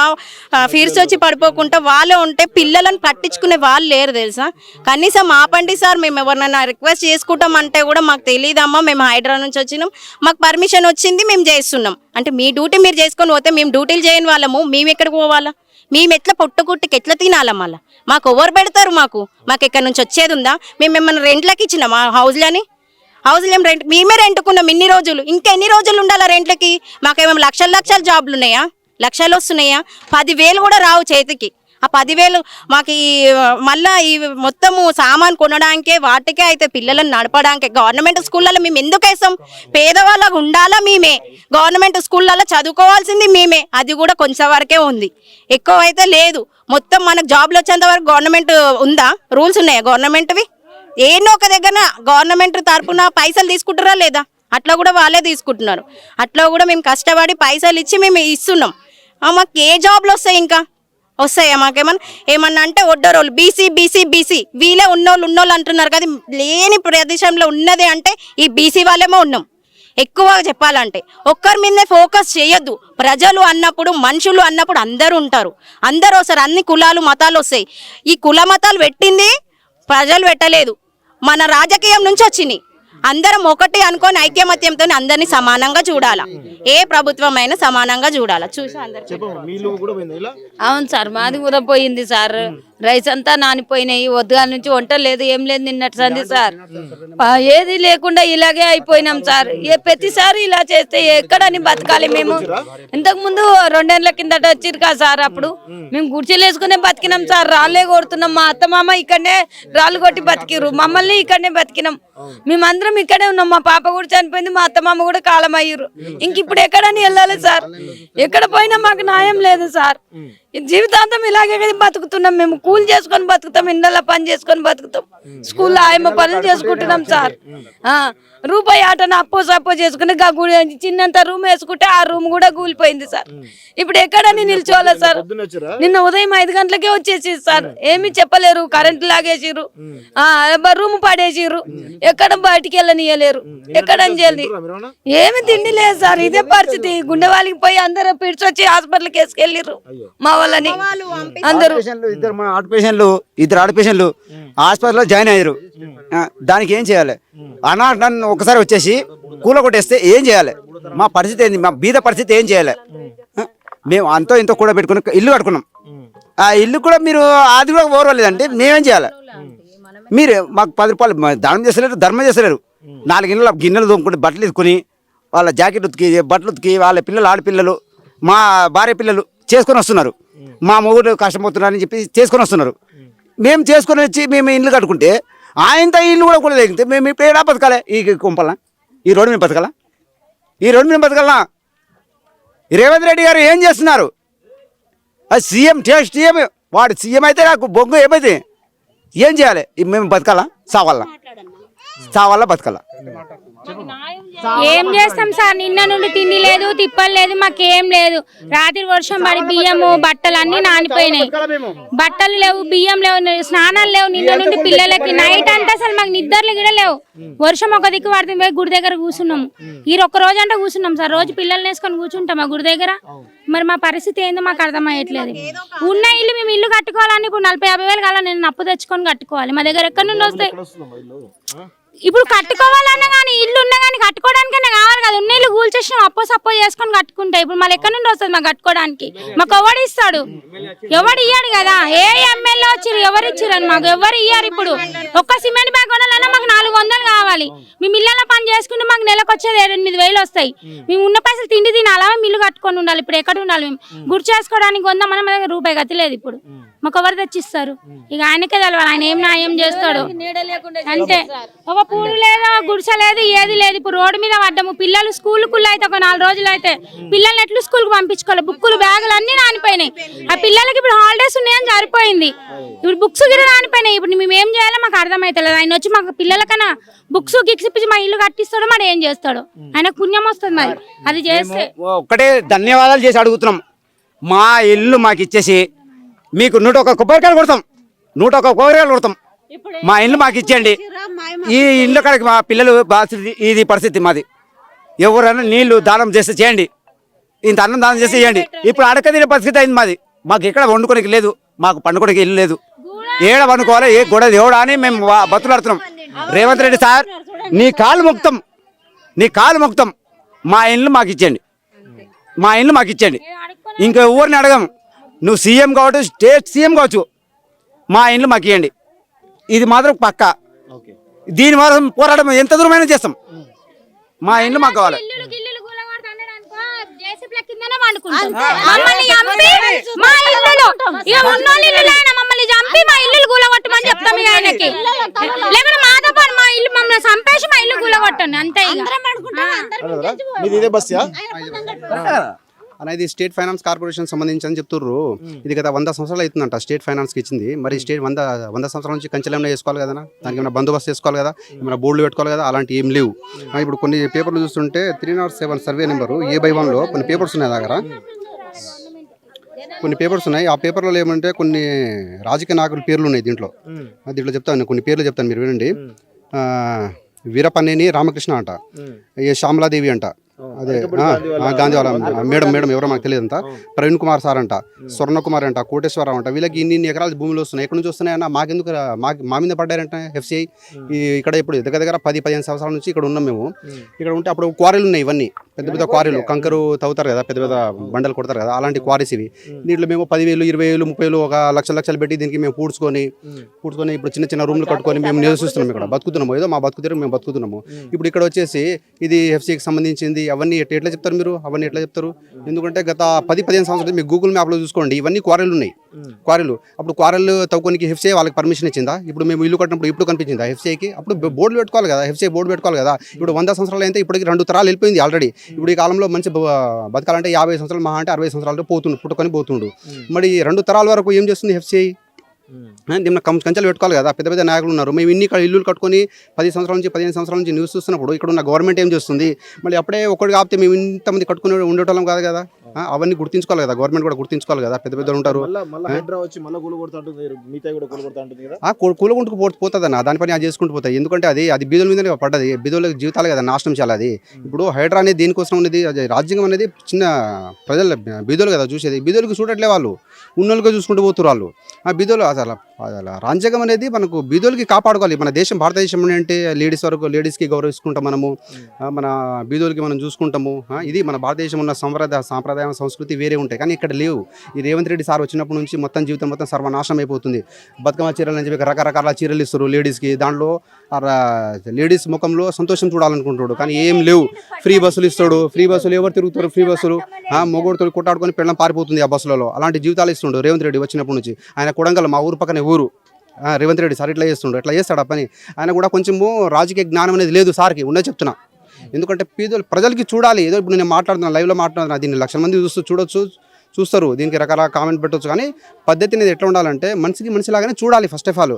ఫీర్స్ వచ్చి పడిపోకుండా వాళ్ళే ఉంటే పిల్లలను పట్టించుకునే వాళ్ళు లేరు తెలుసా. కనీసం ఆపండి సార్, మేము ఎవరినైనా రిక్వెస్ట్ చేసుకుంటాం అంటే కూడా మాకు తెలియదమ్మా, మేము హైదరాబాద్ నుంచి వచ్చినాం, మాకు పర్మిషన్ వచ్చింది, మేము చేస్తున్నాం. అంటే మీ డ్యూటీ మీరు చేసుకొని పోతే మేము డ్యూటీలు చేయని వాళ్ళము, మేము ఎక్కడికి పోవాలా? మేము ఎట్లా పొట్టుకుట్టికి ఎట్లా తినాలా? మళ్ళీ మాకు ఎవరు పెడతారు? మాకు ఎక్కడి నుంచి వచ్చేది ఉందా? మేము ఏమన్నా రెంట్లకి ఇచ్చినాం ఆ హౌస్లని? హౌస్లు ఏం రెంట్ మేమే రెంటుకున్నాం ఇన్ని రోజులు. ఇంకా ఎన్ని రోజులు ఉండాలా రెంట్లకి? మాకేమో లక్షల జాబ్లు ఉన్నాయా? లక్షలు వస్తున్నాయా? 10,000 కూడా రావు చేతికి. ఆ 10,000 మాకు మళ్ళీ ఈ మొత్తము సామాన్ కొనడానికే వాటికే అయితే పిల్లలను నడపడానికే. గవర్నమెంట్ స్కూళ్ళలో మేము ఎందుకు వేసాం? పేదవాళ్ళకు ఉండాలా మేమే, గవర్నమెంట్ స్కూళ్ళలో చదువుకోవాల్సింది మేమే. అది కూడా కొంచెం వరకే ఉంది, ఎక్కువ అయితే లేదు. మొత్తం మనకు జాబ్లు వచ్చేంత వరకు గవర్నమెంట్ ఉందా? రూల్స్ ఉన్నాయా గవర్నమెంట్వి? ఏనో ఒక దగ్గర గవర్నమెంట్ తరపున పైసలు తీసుకుంటారా లేదా? అట్లా కూడా వాళ్ళే తీసుకుంటున్నారు. అట్లా కూడా మేము కష్టపడి పైసలు ఇచ్చి మేము ఇస్తున్నాం. మాకు ఏ జాబ్లు వస్తాయి? ఇంకా వస్తాయా? ఏమన్నా అంటే ఒడ్డరోళ్ళు బీసీ వీళ్ళే ఉన్నోళ్ళు అంటున్నారు కదా. లేని ప్రదేశంలో ఉన్నది అంటే ఈ బీసీ వాళ్ళేమో ఉన్నాం. ఎక్కువ చెప్పాలంటే ఒక్కరి మీదనే ఫోకస్ చేయొద్దు. ప్రజలు అన్నప్పుడు మనుషులు అన్నప్పుడు అందరూ ఉంటారు, అందరూ వస్తారు. అన్ని కులాలు మతాలు వస్తాయి. ఈ కుల మతాలు పెట్టింది ప్రజలు పెట్టలేదు, మన రాజకీయం నుంచి వచ్చినాయి. అందరం ఒకటి అనుకొని ఐక్యమత్యంతో అందరినీ సమానంగా చూడాలా. ఏ ప్రభుత్వం అయినా సమానంగా చూడాలా. చూసి అందరు అవును సార్, మాది కూడా పోయింది సార్. రైస్ అంతా నానిపోయినాయి. వద్దుగా నుంచి వంట లేదు, ఏం లేదు నిన్నటి సంది సార్. ఏది లేకుండా ఇలాగే అయిపోయినాం సార్. ప్రతిసారి ఇలా చేస్తే ఎక్కడని బతకాలి మేము? ఇంతకు ముందు 2 ఏళ్ల కిందట వచ్చిరు కదా సార్, అప్పుడు మేము గుడిచెలు వేసుకునే బతికినాం సార్. రాళ్ళే కొడుతున్నాం. మా అత్త మామ ఇక్కడనే రాళ్ళు కొట్టి బతికిరు, మమ్మల్ని ఇక్కడనే బతికినాం. మేమందరం ఇక్కడే ఉన్నాం. మా పాప కూడా చనిపోయింది, మా అత్త మామ కూడా కాలం అయ్యారు. ఇంక ఇప్పుడు ఎక్కడని వెళ్ళాలి సార్? ఎక్కడ పోయినా మాకు న్యాయం లేదు సార్. జీవితాంతం ఇలాగే బతుకుతున్నాం. మేము కూలి చేసుకొని బతుకుతాం, ఇండ్ల పని చేసుకొని బతుకుతాం, స్కూల్లో ఆయమ్మ పనులు చేసుకుంటున్నాం సార్. రూపాయి ఆటను అప్పో సప్పో చేసుకుని చిన్నంత రూమ్ వేసుకుంటే ఆ రూమ్ కూడా కూలిపోయింది సార్. ఇప్పుడు ఎక్కడని నిల్చోవాలి సార్? నిన్న ఉదయం 5 గంటలకే వచ్చేసి సార్. ఏమి చెప్పలేరు, కరెంటు లాగేసిరు, రూమ్ పడేసిరు, ఎక్కడ బయటికి వెళ్ళనియలేరు, ఎక్కడని చేయాలి? ఏమి తిండి లేదు సార్. ఇదే పరిస్థితి. గుండె వాళ్ళకి పోయి అందరూ పిడిచొచ్చి హాస్పిటల్కి వేసుకెళ్ళిర్రు మా వాళ్ళని అందరూ. ఇద్దరు ఆడ పేషెంట్లు హాస్పిటల్లో జాయిన్ అయ్యారు. దానికి ఏం చేయాలి అన్నా? నన్ను ఒకసారి వచ్చేసి కూల కొట్టేస్తే ఏం చేయాలి? మా పరిస్థితి ఏంది? మా బీద పరిస్థితి ఏం చేయాలి? మేము అంతో ఇంతో కూడా పెట్టుకుని ఇల్లు కట్టుకున్నాం. ఆ ఇల్లు కూడా మీరు అది కూడా ఓర్వలేదంటే మేమేం చేయాలి? మీరు మాకు 10 రూపాయలు దానం చేస్తలేరు, ధర్మం చేస్తలేరు. 4 గిన్నెలు తోముకుంటే బట్టలు తీసుకుని వాళ్ళ జాకెట్ ఉతికి బట్టలు ఉతికి వాళ్ళ పిల్లలు ఆడపిల్లలు మా భార్య పిల్లలు చేసుకొని వస్తున్నారు. మా మొగుడు కష్టపోతున్నారని చెప్పి చేసుకొని వస్తున్నారు. మేము చేసుకొని వచ్చి మేము ఇల్లు కట్టుకుంటే ఆయనతో ఇల్లు కూడా లేకపోతే మేము ఇప్పుడు ఏడా బతకాలి? ఈ కుంపల ఈ రోడ్డు మీద బతకాలా? ఈ రోడ్డు మీద బతకాలా? రేవంత్ రెడ్డి గారు ఏం చేస్తున్నారు? అది సీఎం సీఎం వాడు సీఎం అయితే నాకు బొగ్గు ఏమైతే ఏం చేయాలి? మేము బతకాలా? సావాలా బతకాలా? ఏం చేస్తాం సార్? నిన్న నుండి తిండి లేదు, తిప్పలు లేదు, మాకేం లేదు. రాత్రి వర్షం పడి బియ్యము బట్టలు అన్ని నానిపోయినాయి. బట్టలు లేవు, బియ్యం లేవు, స్నానాలు లేవు. నిన్న నుండి పిల్లలకి నైట్ అంటే అసలు మాకు నిద్రలు కూడా లేవు. వర్షం ఒక దిక్కు పడుతుంది, పోయి గుడి దగ్గర కూర్చున్నాము. ఈ ఒక్క రోజు అంటే కూర్చున్నాం సార్. రోజు పిల్లల్ని వేసుకొని కూర్చుంటాం ఆ గుడి దగ్గర. మరి మా పరిస్థితి ఏందో మాకు అర్థమయ్యట్లేదు. ఉన్న ఇల్లు మేము ఇల్లు కట్టుకోవాలని ఇప్పుడు 40-50 వేలు కావాలి. నేను అప్పు తెచ్చుకొని కట్టుకోవాలి. మా దగ్గర ఎక్కడి నుండి వస్తాయి? ఇప్పుడు కట్టుకోవాలన్నా కానీ ఇల్లు ఉన్నా కానీ కట్టుకోవడానికైనా కావాలి కదా. ఉన్న ఇల్లు కూల్చేసిన అప్పో సప్పో చేసుకొని కట్టుకుంటే ఇప్పుడు మళ్ళీ ఎక్కడి నుండి వస్తుంది మాకు కట్టుకోవడానికి? మాకు ఎవడు ఇస్తాడు? ఎవడు ఇయ్యాడు కదా. ఏ ఎమ్మెల్యే వచ్చారు, ఎవరు ఇచ్చారని మాకు ఎవరు ఇయ్యారు. ఇప్పుడు ఒక్క సిమెంట్ బ్యాగ్ కొనాలన్నా మాకు 400 కావాలి. మేము ఇళ్ళలో పని చేసుకుంటే మాకు నెలకు వచ్చేది 8,000 వస్తాయి. మేము ఉన్న పైసలు తిండి తినాలా, మేము ఇల్లు కట్టుకొని ఉండాలి. ఇప్పుడు ఎక్కడ ఉండాలి? మేము గుడి చేసుకోవడానికి మన దగ్గర రూపాయి గతి లేదు. ఇప్పుడు మాకు ఎవరు తెచ్చిస్తారు? ఇక ఆయనకే తెలవాలి ఆయన ఏం న్యాయం చేస్తాడు అంటే. ఒక పూలు లేదు, గుడిసె లేదు, ఏది లేదు. ఇప్పుడు రోడ్డు మీద పడ్డాము. పిల్లలు స్కూల్కు అయితే ఒక 4 రోజులు అయితే పిల్లల్ని ఎట్లు స్కూల్కి పంపించుకోవాలి? బుక్కులు బ్యాగులు అన్ని నానిపోయినాయి. ఆ పిల్లలకి ఇప్పుడు హాలిడేస్ ఉన్నాయని సరిపోయింది. ఇప్పుడు బుక్స్ గిరి నానిపోయినాయి. ఇప్పుడు మేము ఏం చేయాలో మాకు అర్థమైతలేదు. ఆయన వచ్చి మాకు పిల్లలకన్నా బుక్స్ గిక్స్ ఇప్పించి మా ఇల్లు కట్టిస్తాడు. మరి ఏం చేస్తాడు? ఆయనకు పుణ్యం వస్తుంది. మరి అది చేస్తే ఒక్కటే ధన్యవాదాలు చేసి అడుగుతున్నాం. మా ఇల్లు మాకు ఇచ్చేసి మీకు 101 కొబ్బరికాయలు కొడతాం, 101 కొబ్బరికాయలు కొడతాం. మా ఇల్లు మాకు ఇచ్చేయండి. ఈ ఇల్లు కాడికి మా పిల్లలు ఇది పరిస్థితి మాది. ఎవరైనా నీళ్లు దానం చేస్తే చేయండి, ఇంత అన్నం దానం చేస్తే చేయండి. ఇప్పుడు అడక తినే పరిస్థితి అయింది మాది. మాకు ఎక్కడ వండుకోనికి లేదు, మాకు పండుకోనికి ఇల్లు లేదు. ఏడ వండుకోవాలి? ఏ గొడవ దేవుడా అని మేము బతులాడుతున్నాం. రేవంత్ రెడ్డి సార్ నీ కాలు మొక్కుతాం, మా ఇల్లు మాకు ఇచ్చేయండి, మా ఇల్లు మాకు ఇచ్చేయండి. ఇంకా ఎవరిని అడగము. నువ్వు సీఎం కావచ్చు, స్టేట్ సీఎం కావచ్చు, మా ఇల్లు మాకు ఇవ్వండి. ఇది మాత్రం పక్క. దీని మాత్రం పోరాటం ఎంత దూరమైనా చేస్తాం. మా ఇల్లు మాకు కావాలి. అనేది స్టేట్ ఫైనాన్స్ కార్పొరేషన్ సంబంధించి అని చెప్తుర్రు. ఇది కదా 100 సంవత్సరాలు అవుతుందంట స్టేట్ ఫైనాన్స్కి ఇచ్చింది. మరి స్టేట్ 100 సంవత్సరాల నుంచి కంచెలు ఏమైనా చేసుకోవాలి కదా, దానికి ఏమైనా బందోబస్తు చేసుకోవాలి కదా, ఏమైనా బోర్డులు పెట్టుకోవాలి కదా, అలాంటి ఏం లేవు. ఇప్పుడు కొన్ని పేపర్లు చూస్తుంటే 307 సర్వే నెంబరు A/1లో కొన్ని పేపర్స్ ఉన్నాయి దగ్గర, కొన్ని పేపర్స్ ఉన్నాయి. ఆ పేపర్లో ఏమంటే కొన్ని రాజకీయ నాయకుల పేర్లు ఉన్నాయి దీంట్లో చెప్తాను. కొన్ని పేర్లు చెప్తాను, మీరు వినండి. వీరపనేని రామకృష్ణ అంట, శ్యామలాదేవి అంట, అదే గాంధీ వాళ్ళ మేడం ఎవరో మాకు తెలియదు అంట. ప్రవీణ్ కుమార్ సార్ అంట, స్వర్ణ కుమార్ అంట, కోటేశ్వరరావు అంట, వీళ్ళకి ఇన్ని ఎకరాల భూములు వస్తున్నాయి. ఎక్కడి నుంచి వస్తున్నాయన్న మాకెందుకు మా మీద పడ్డారంట FCI. ఇక్కడ ఇప్పుడు దగ్గర 10-15 సంవత్సరాల నుంచి ఇక్కడ ఉన్నాం మేము. ఇక్కడ ఉంటే అప్పుడు క్వారీలు ఉన్నాయి, ఇవన్నీ పెద్ద పెద్ద క్వారీలు, కంకరు తవ్వుతారు కదా, పెద్ద పెద్ద బండలు కొడతారు కదా, అలాంటి క్వారీస్ ఇవి. దీంట్లో మేము 10,000, 20,000, 30,000 ఒక లక్షలు పెట్టి దీనికి మేము పూడ్చుకొని ఇప్పుడు చిన్న చిన్న రూమ్లు కట్టుకొని మేము నివసిస్తున్నాం, ఇక్కడ బతుకుతున్నాము. ఏదో మా బతుకుతారు, మేము బతుకుతున్నాము. ఇప్పుడు ఇక్కడ వచ్చేసి ఇది FCIకి సంబంధించింది అవన్నీ ఎట్లా చెప్తారు మీరు? అవన్నీ ఎట్లా చెప్తారు? ఎందుకంటే గత 10-15 సంవత్సరాలు మీకు గూగుల్ మ్యాప్లో చూసుకోండి, ఇవన్నీ క్వారీలు ఉన్నాయి, క్వారీలు. అప్పుడు క్వారీలు తవ్వుకోనికి FCI వాళ్ళకి పర్మిషన్ ఇచ్చిందా? ఇప్పుడు మేము ఇల్లు కట్టినప్పుడు ఇప్పుడు కనిపించిందా FCIకి? అప్పుడు బోర్డులు పెట్టుకోవాలి కదా, FCI బోర్డు పెట్టుకోవాలి కదా. ఇప్పుడు 100 సంవత్సరాలు అయితే ఇప్పటికి 2 తరాలు వెళ్ళిపోయింది ఆల్రెడీ. ఇప్పుడు ఈ కాలంలో మంచి బతకాలంటే 50 సంవత్సరాలు, మహా అంటే 60 సంవత్సరాలు పుట్టుకొని పోతుండు. మరి 2 తరాల వరకు ఏం చేస్తుంది FCI? దీన్ని కంచెలు పెట్టుకోవాలి కదా. పెద్ద పెద్ద నాయకులు ఉన్నారు. మేము ఇన్ని ఇల్లు కట్టుకొని 10 సంవత్సరాల నుంచి 15 సంవత్సరాల నుంచి న్యూస్ చూస్తున్నప్పుడు ఇక్కడ ఉన్న గవర్నమెంట్ ఏం చేస్తుంది? మళ్ళీ అప్పుడే ఒకటి కాపితే మేము ఇంతమంది కట్టుకుని ఉండేటోళ్ళం కాదు కదా. అవన్నీ గుర్తించుకోవాలి కదా, గవర్నమెంట్ కూడా గుర్తించుకోవాలి కదా. పెద్ద పెద్దలు ఉంటారు, కూలగుంటుకు పోతుంది అన్న, దాని పని అది చేసుకుంటూ పోతాయి. ఎందుకంటే అది బీదోల మీదనే పడ్డది, బీదోల జీవితాలు కదా నాశనం చేయాలి. అది ఇప్పుడు హైడ్రా అనేది దేనికోసం ఉన్నది? అది రాజ్యాంగం అనేది చిన్న ప్రజల బీదోలు కదా చూసేది. బీదోలకు చూడట్లే, వాళ్ళు ఉన్నోళ్ళుగా చూసుకుంటూ పోతున్నారు వాళ్ళు. బీదోలు అసలు రాజ్యాంగం అనేది మనకు బీదోలకి కాపాడుకోవాలి. మన దేశం భారతదేశం అంటే లేడీస్ వరకు లేడీస్కి గౌరవించుకుంటాం మనము, మన బీదోలకి మనం చూసుకుంటాము. ఇది మన భారతదేశం ఉన్న సాంప్రదాయం సంస్కృతి వేరే ఉంటాయి, కానీ ఇక్కడ లేవు. ఈ రేవంత్ రెడ్డి సార్ వచ్చినప్పటి నుంచి మొత్తం జీవితం మొత్తం సర్వనాశనం అయిపోతుంది. బతుకమ్మ చీరలు అని చెప్పి రకరకాల చీరలు ఇస్తారు లేడీస్కి. దాంట్లో లేడీస్ ముఖంలో సంతోషం చూడాలనుకుంటాడు, కానీ ఏం లేవు. ఫ్రీ బస్సులు ఇస్తాడు, ఫ్రీ బస్సులు ఎవరు తిరుగుతారు? ఫ్రీ బస్సులు మొగోడుతో కొట్టాడుకొని పెళ్ళం పారిపోతుంది ఆ బస్సులలో. అలాంటి జీవితాలు ఇస్తుండు రేవంత్ రెడ్డి వచ్చినప్పటి నుంచి. ఆయన కొడంగల్, మా ఊరు పక్కనే ఊరు. రేవంత్ రెడ్డి సార్ ఇట్లా చేస్తుండు, ఎట్లా చేస్తాడు ఆ పని? ఆయన కూడా కొంచెము రాజకీయ జ్ఞానం అనేది లేదు సార్కి, ఉన్నది చెప్తున్నా. ఎందుకంటే ప్రజలకి చూడాలి. ఏదో ఇప్పుడు నేను మాట్లాడుతున్నాను, లైవ్లో మాట్లాడుతున్నాను, దీన్ని లక్షల మంది చూస్తారు, దీనికి రకరకాల కామెంట్ పెట్టవచ్చు. కానీ పద్ధతి అనేది ఎట్లా ఉండాలంటే మనిషిలాగానే చూడాలి. ఫస్ట్ ఆఫ్ ఆల్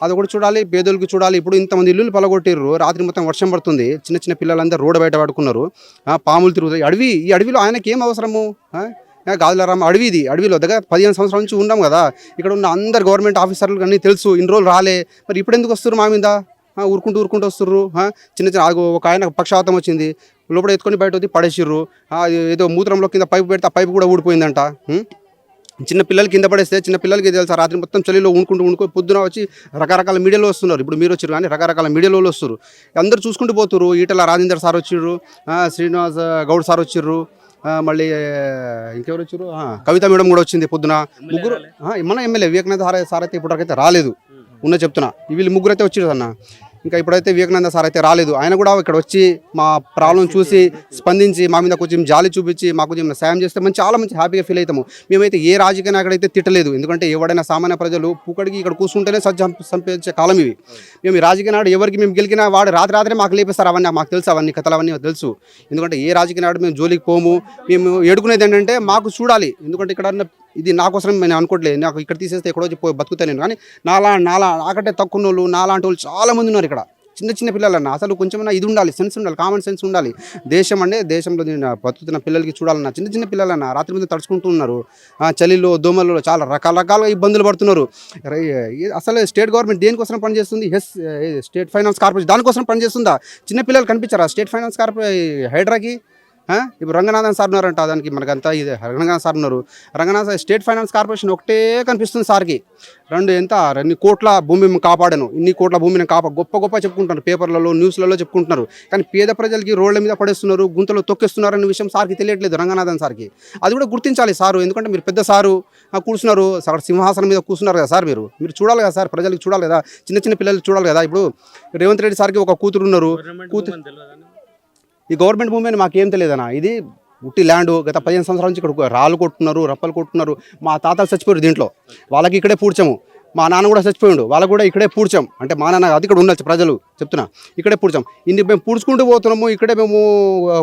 అది కూడా చూడాలి, పేదోళ్ళకి చూడాలి. ఇప్పుడు ఇంతమంది ఇల్లులు పలగొట్టిర్రు, రాత్రి మొత్తం వర్షం పడుతుంది, చిన్న చిన్న పిల్లలందరూ రోడ్డు బయట పడుకున్నారు, పాములు తిరుగుతాయి. ఈ అడవిలో ఆయనకి ఏం అవసరము? గాజులారామ అడవి, ఇది అడవిలో దగ్గర 15 సంవత్సరాల నుంచి ఉన్నాం కదా. ఇక్కడ ఉన్న అందరు గవర్నమెంట్ ఆఫీసర్లు అన్నీ తెలుసు, ఇన్ని రోజులు రాలే, మరి ఇప్పుడు ఎందుకు వస్తారు మా మీద? ఊరుకుంటూ వస్తుర్రు. చిన్న ఒక ఆయన పక్షవాతం వచ్చింది, లోపల ఎత్తుకొని బయట వచ్చి పడేసిర్రు. ఏదో మూత్రంలో కింద పైపు పెడితే ఆ పైపు కూడా ఊడిపోయిందంట. చిన్న పిల్లలు కింద పడేస్తే చిన్న పిల్లలకి తెలుసా, రాత్రి మొత్తం చలిలో ఊనుకుంటూ పొద్దున వచ్చి రకరకాల మీడియాలో వస్తున్నారు. ఇప్పుడు మీరు వచ్చారు కానీ రకరకాల మీడియాలో వస్తారు, అందరూ చూసుకుంటూ పోతున్నారు. ఈటల రాజేందర్ సార్ వచ్చిర్రు, శ్రీనివాస్ గౌడ్ సార్ వచ్చిర్రు, మళ్ళీ ఇంకెవరు వచ్చారు, కవిత మేడం కూడా వచ్చింది పొద్దున. ముగ్గురు మన ఎమ్మెల్యే వివేకానంద సార్ అయితే ఇప్పటికైతే రాలేదు, ఉన్న చెప్తున్నా. వీళ్ళు ముగ్గురు అయితే వచ్చారు అన్న. ఇంకా ఇప్పుడైతే వివేకానంద సార్ అయితే రాలేదు. ఆయన కూడా ఇక్కడ వచ్చి మా ప్రాబ్లం చూసి స్పందించి మా మీద కొంచెం జాలి చూపించి మాకు కొంచెం సాయం చేస్తే చాలా మంచి హ్యాపీగా ఫీల్ అవుతాము. మేమైతే ఏ రాజకీయ నాయకుడైతే తిట్టలేదు, ఎందుకంటే ఎవడైనా సామాన్య ప్రజలు పూకడికి ఇక్కడ కూర్చుంటేనే సంపించే కాలం ఇవి. మేము ఈ రాజకీయ నాయుడు ఎవరికి మేము గెలికినా వాడు రాత్రి మాకు లేపిస్తారు. అవన్నీ మాకు తెలుసు, అవన్నీ కథలు అవన్నీ తెలుసు. ఎందుకంటే ఏ రాజకీయ నాయుడు మేము జోలికి పోము. మేము ఏడుకునేది ఏంటంటే మాకు చూడాలి. ఎందుకంటే ఇక్కడ ఇది నా కోసం నేను అనుకోవట్లేదు, నాకు ఇక్కడ తీసేస్తే ఎక్కడో పోయి బతుకుతాను నేను. కానీ నాకంటే తక్కువ వాళ్ళు, నాలాంటి వాళ్ళు చాలా మంది ఉన్నారు ఇక్కడ. చిన్న పిల్లలన్నా అసలు కొంచెమైనా ఇది ఉండాలి, సెన్స్ ఉండాలి, కామన్ సెన్స్ ఉండాలి. దేశంలో బతుకుతున్న పిల్లలకి చూడాలన్నా, చిన్న పిల్లలన్నా రాత్రి మీద తడుచుకుంటూ ఉన్నారు. చలిలో దోమలలో చాలా రకరకాలుగా ఇబ్బందులు పడుతున్నారు. అసలు స్టేట్ గవర్నమెంట్ దేనికోసం పనిచేస్తుంది? స్టేట్ ఫైనాన్స్ కార్పొరేషన్ దానికోసం పనిచేస్తుందా? చిన్న పిల్లలు కనిపించారా స్టేట్ ఫైనాన్స్ కార్పొరేషన్ హైడ్రాకి? ఇప్పుడు రంగనాథన్ సార్ ఉన్నారంట, దానికి మనకంతా ఇది రంగనాథన్ సార్ ఉన్నారు. స్టేట్ ఫైనాన్స్ కార్పొరేషన్ ఒకటే కనిపిస్తుంది సార్కి. 2 కోట్ల భూమి కాపాడను, ఇన్ని కోట్ల భూమిని గొప్ప చెప్పుకుంటున్నారు, పేపర్లలో న్యూస్లలో చెప్పుకుంటున్నారు. కానీ పేద ప్రజలకి రోడ్ల మీద పడేస్తున్నారు, గుంతలో తొక్కేస్తున్నారు అనే విషయం సార్కి తెలియట్లేదు, రంగనాథన్ సార్కి. అది కూడా గుర్తించాలి సారు. ఎందుకంటే మీరు పెద్ద సారు, కూర్చున్నారు అక్కడ సింహాసనం మీద కూర్చున్నారు కదా సార్. మీరు చూడాలి కదా సార్, ప్రజలకు చూడాలి కదా, చిన్న పిల్లలు చూడాలి కదా. ఇప్పుడు రేవంత్ రెడ్డి సార్కి ఒక కూతురు ఉన్నారు. ఈ గవర్నమెంట్ భూమి అని మాకేం తెలియదన్నా, ఇది ఉట్టి ల్యాండ్. గత 15 సంవత్సరాల నుంచి ఇక్కడ రాళ్ళు కొట్టుకున్నారు, రప్పలు కొట్టుకున్నారు. మా తాతలు చచ్చిపోయారు దీంట్లో, వాళ్ళకి ఇక్కడే పూడ్చాము. మా నాన్న కూడా చచ్చిపోయాడు, వాళ్ళకు కూడా ఇక్కడే పూడ్చాం. అంటే మా నాన్న అది ఇక్కడ ఉండొచ్చు, ప్రజలు చెప్తున్నా, ఇక్కడే పూడ్చాం. ఇన్ని మేము పూడ్చుకుంటూ పోతున్నాము, ఇక్కడే మేము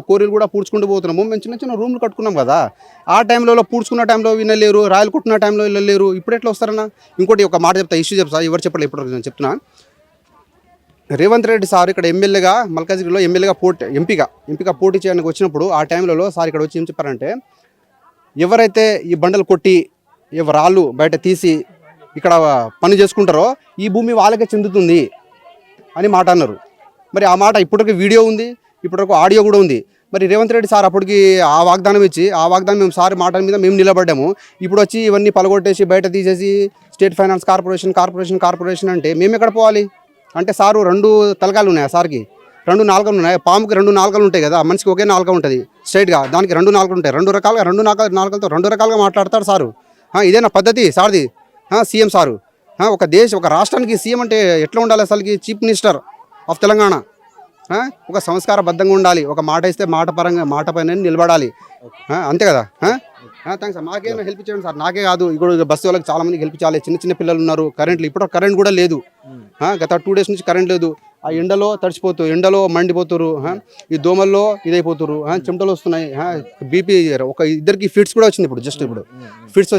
కోరీలు కూడా పూడ్చుకుంటూ పోతున్నాము. మేము చిన్న రూమ్లు కట్టుకున్నాం కదా. ఆ టైంలో పూడ్చుకున్న టైంలో వినలేరు, రాయలు కొట్టుకున్న టైంలో వెళ్ళలేరు. ఇప్పుడు ఎట్లా వస్తారన్నా? ఇంకోటి ఒక మాట చెప్తా, ఇష్యూ చెప్తా, ఎవరు చెప్పలేదు ఇప్పుడు నేను చెప్తున్నా. రేవంత్ రెడ్డి సార్ ఇక్కడ ఎమ్మెల్యేగా మల్కాజ్గిరిలో ఎంపీగా పోటీ చేయడానికి వచ్చినప్పుడు ఆ టైంలో సార్ ఇక్కడ వచ్చి ఏం చెప్పారంటే, ఎవరైతే ఈ బండలు కొట్టి రాళ్ళు బయట తీసి ఇక్కడ పని చేసుకుంటారో ఈ భూమి వాళ్ళకే చెందుతుంది అని మాట అన్నారు. మరి ఆ మాట ఇప్పటివరకు వీడియో ఉంది, ఇప్పటివరకు ఆడియో కూడా ఉంది. మరి రేవంత్ రెడ్డి సార్ అప్పటికి ఆ వాగ్దానం ఇచ్చి ఆ వాగ్దానం మేము సార్ మాటల మీద మేము నిలబడ్డాము. ఇప్పుడు వచ్చి ఇవన్నీ పలగొట్టేసి బయట తీసేసి స్టేట్ ఫైనాన్స్ కార్పొరేషన్ అంటే మేము ఎక్కడ పోవాలి? అంటే సారు 2 తలకాయలు ఉన్నాయా సార్కి? 2 నాలుకలు ఉన్నాయి. పాముకి 2 నాలుకలు ఉంటాయి కదా, మనిషికి ఒకే నాలుక ఉంటుంది స్ట్రైట్గా, దానికి 2 నాలుకలు ఉంటాయి. 2 నాలుకలతో 2 రకాలుగా మాట్లాడతాడు సారు. ఇదేనా పద్ధతి సార్ది? సీఎం సారు ఒక రాష్ట్రానికి సీఎం అంటే ఎట్లా ఉండాలి అసలుకి? చీఫ్ మినిస్టర్ ఆఫ్ తెలంగాణ ఒక సంస్కారబద్ధంగా ఉండాలి. ఒక మాట ఇస్తే మాట పైన నిలబడాలి. అంతే కదా. Thanks sir. మాకేమైనా హెల్ప్ చేయండి సార్. నాకే కాదు, ఇప్పుడు బస్సు వాళ్ళకి చాలా మందికి హెల్ప్ చేయాలి. చిన్న పిల్లలు ఉన్నారు. ఇప్పుడు కరెంట్ కూడా లేదు. గత 2 డేస్ నుంచి కరెంట్ లేదు. ఆ ఎండలో తడిచిపోతారు, ఎండలో మండిపోతారు, ఈ దోమల్లో ఇదైపోతారు, చెమటలు వస్తున్నాయి. బీపీ ఒక ఇద్దరికి ఫిట్స్ కూడా వచ్చింది. ఇప్పుడు జస్ట్ ఇప్పుడు ఫిట్స్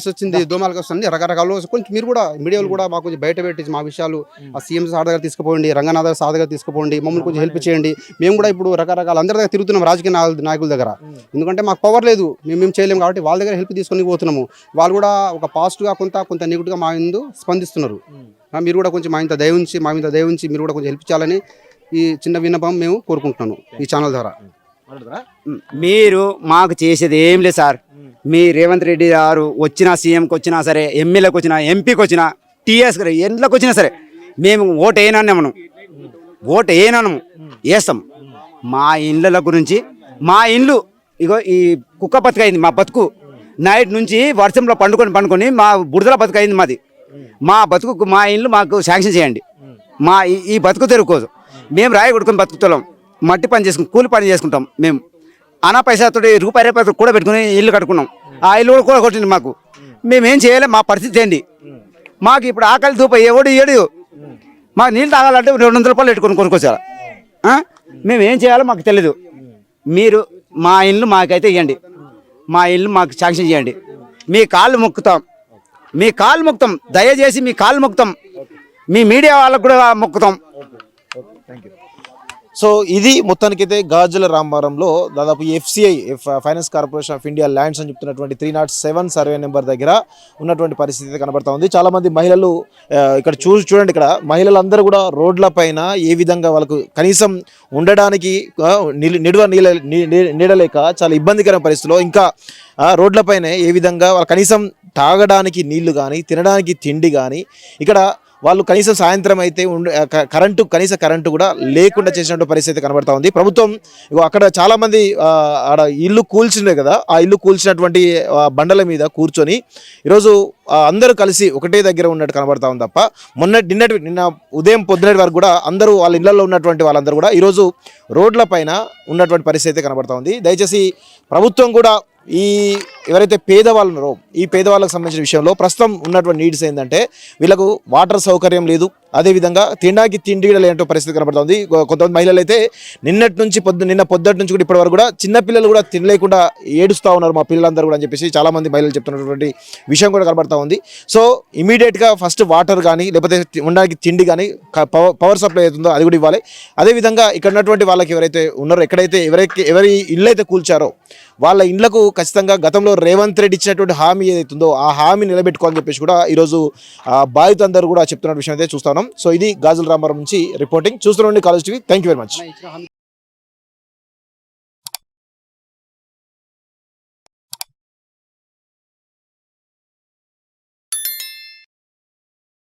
వచ్చింది, దోమలకు వస్తుంది, రకరకాలు. కొంచెం మీరు కూడా మీడియాలు కూడా మాకు కొంచెం బయట పెట్టి మా విషయాలు ఆ సీఎం సార్ దగ్గర తీసుకుపోండి, రంగనాథ్ సార్ దగ్గర తీసుకుపోండి, మమ్మల్ని కొంచెం హెల్ప్ చేయండి. మేము కూడా ఇప్పుడు రకరకాల అందరి దగ్గర తిరుగుతున్నాం, రాజకీయ నాయకుల దగ్గర. ఎందుకంటే మాకు పవర్ లేదు, మేము చేయలేము కాబట్టి వాళ్ళ దగ్గర హెల్ప్ తీసుకొని పోతున్నాము. వాళ్ళు కూడా ఒక పాజిటివ్గా కొంత నెగిటివ్గా మా ముందు స్పందిస్తున్నారు. మీరు కూడా కొంచెం మా మీద దయ ఉంచి మీరు కూడా కొంచెం హెల్ప్ చేయాలని ఈ చిన్న విన్నపం మేము కోరుకుంటున్నాను ఈ ఛానల్ ద్వారా. మీరు మాకు చేసేది ఏం లేదు సార్. మీ రేవంత్ రెడ్డి గారు వచ్చినా, సీఎంకి వచ్చినా సరే, ఎమ్మెల్యేకి వచ్చినా, ఎంపీకి వచ్చినా, టీఎస్ ఎందులోకి వచ్చినా సరే మేము ఓటు వేయనము వేస్తాం. మా ఇళ్ళ గురించి మా ఇల్లు ఇగో ఈ కుక్క బతుకైంది. మా బతుకు నైట్ నుంచి వర్షంలో పండుకొని మా బురదల బతుకైంది మాది. మా బతుకు మా ఇల్లు మాకు శాంక్షన్ చేయండి. మా ఈ బతుకు తెరుకోదు. మేము రాయి కొడుకొని బతుకుతాం, మట్టి పని చేసుకుంటాం, కూలి పని చేసుకుంటాం. మేము అనా పైసాతో రూపాయి కూడా పెట్టుకుని ఇల్లు కట్టుకున్నాం. ఆ ఇల్లు కూడా కొట్టింది మాకు. మేమేం చేయాలి? మా పరిస్థితి ఏంటి? మాకు ఇప్పుడు ఆకలి దూప ఏడు మాకు నీళ్ళు తాగాలంటే 200 రూపాయలు పెట్టుకొని కొనుక్కొచ్చారు. మేమేం చేయాలో మాకు తెలీదు. మీరు మా ఇల్లు మాకైతే ఇవ్వండి, మా ఇల్లు మాకు శాంక్షన్ చేయండి. మీ కాళ్ళు మొక్కుతాం, దయచేసి మీ కాళ్ళు మొక్కుతాం, మీ మీడియా వాళ్ళకు కూడా మొక్కుతాం. సో ఇది మొత్తానికైతే గాజుల రామారంలో దాదాపు FCI finance corporation of India lands అని చెప్తున్నటువంటి 307 సర్వే నెంబర్ దగ్గర ఉన్నటువంటి పరిస్థితి కనబడతా ఉంది. చాలా మంది మహిళలు ఇక్కడ చూడండి, ఇక్కడ మహిళలందరూ కూడా రోడ్ల పైన ఏ విధంగా వాళ్ళకు కనీసం ఉండడానికి నీడలేక చాలా ఇబ్బందికరమైన పరిస్థితిలో, ఇంకా రోడ్లపైనే ఏ విధంగా వాళ్ళు కనీసం తాగడానికి నీళ్లు కానీ, తినడానికి తిండి కానీ, ఇక్కడ వాళ్ళు కనీసం సాయంత్రం అయితే కనీస కరెంటు కూడా లేకుండా చేసినటువంటి పరిస్థితి కనబడతా ఉంది. ప్రభుత్వం అక్కడ చాలా మంది ఆడ ఇల్లు కూల్చిండే కదా, ఆ ఇల్లు కూల్చినటువంటి బండల మీద కూర్చొని ఈరోజు అందరూ కలిసి ఒకటే దగ్గర ఉన్నట్టు కనబడతా ఉంది తప్ప నిన్న ఉదయం పొద్దున్నటి వరకు కూడా అందరూ వాళ్ళ ఇళ్లలో ఉన్నటువంటి వాళ్ళందరూ కూడా ఈరోజు రోడ్ల పైన ఉన్నటువంటి పరిస్థితి కనబడతా ఉంది. దయచేసి ప్రభుత్వం కూడా ఎవరైతే పేదవాళ్ళు ఉన్నారో ఈ పేదవాళ్ళకి సంబంధించిన విషయంలో ప్రస్తుతం ఉన్నటువంటి నీడ్స్ ఏంటంటే వీళ్ళకు వాటర్ సౌకర్యం లేదు, అదేవిధంగా తినడానికి తిండి కూడా లేనట్టు పరిస్థితి కనబడుతుంది. కొంతమంది మహిళలు అయితే నిన్న పొద్దుటి నుంచి కూడా ఇప్పటి వరకు కూడా చిన్నపిల్లలు కూడా తినలేకుండా ఏడుస్తూ ఉన్నారు మా పిల్లలందరూ కూడా అని చెప్పేసి చాలా మంది మహిళలు చెప్తున్నటువంటి విషయం కూడా కనబడతా ఉంది. సో ఇమీడియట్గా ఫస్ట్ వాటర్ కానీ లేకపోతే ఉండడానికి తిండి కానీ పవర్ సప్లై అవుతుందో అది కూడా ఇవ్వాలి. అదేవిధంగా ఇక్కడ ఉన్నటువంటి వాళ్ళకి ఎవరైతే ఉన్నారో ఎవరి ఇల్లు అయితే కూల్చారో వాళ్ళ ఇండ్లకు ఖచ్చితంగా గతంలో రేవంత్ రెడ్డి ఇచ్చినటువంటి హామీ ఏదైతుందో ఆ హామీ నిలబెట్టుకోవాలని చెప్పేసి కూడా ఈరోజు బాధితులందరూ కూడా చెప్తున్న విషయం అయితే చూస్తా ఉన్నాం. సో ఇది గాజుల రామారం నుంచి రిపోర్టింగ్. చూస్తున్న college TV. Thank you very much.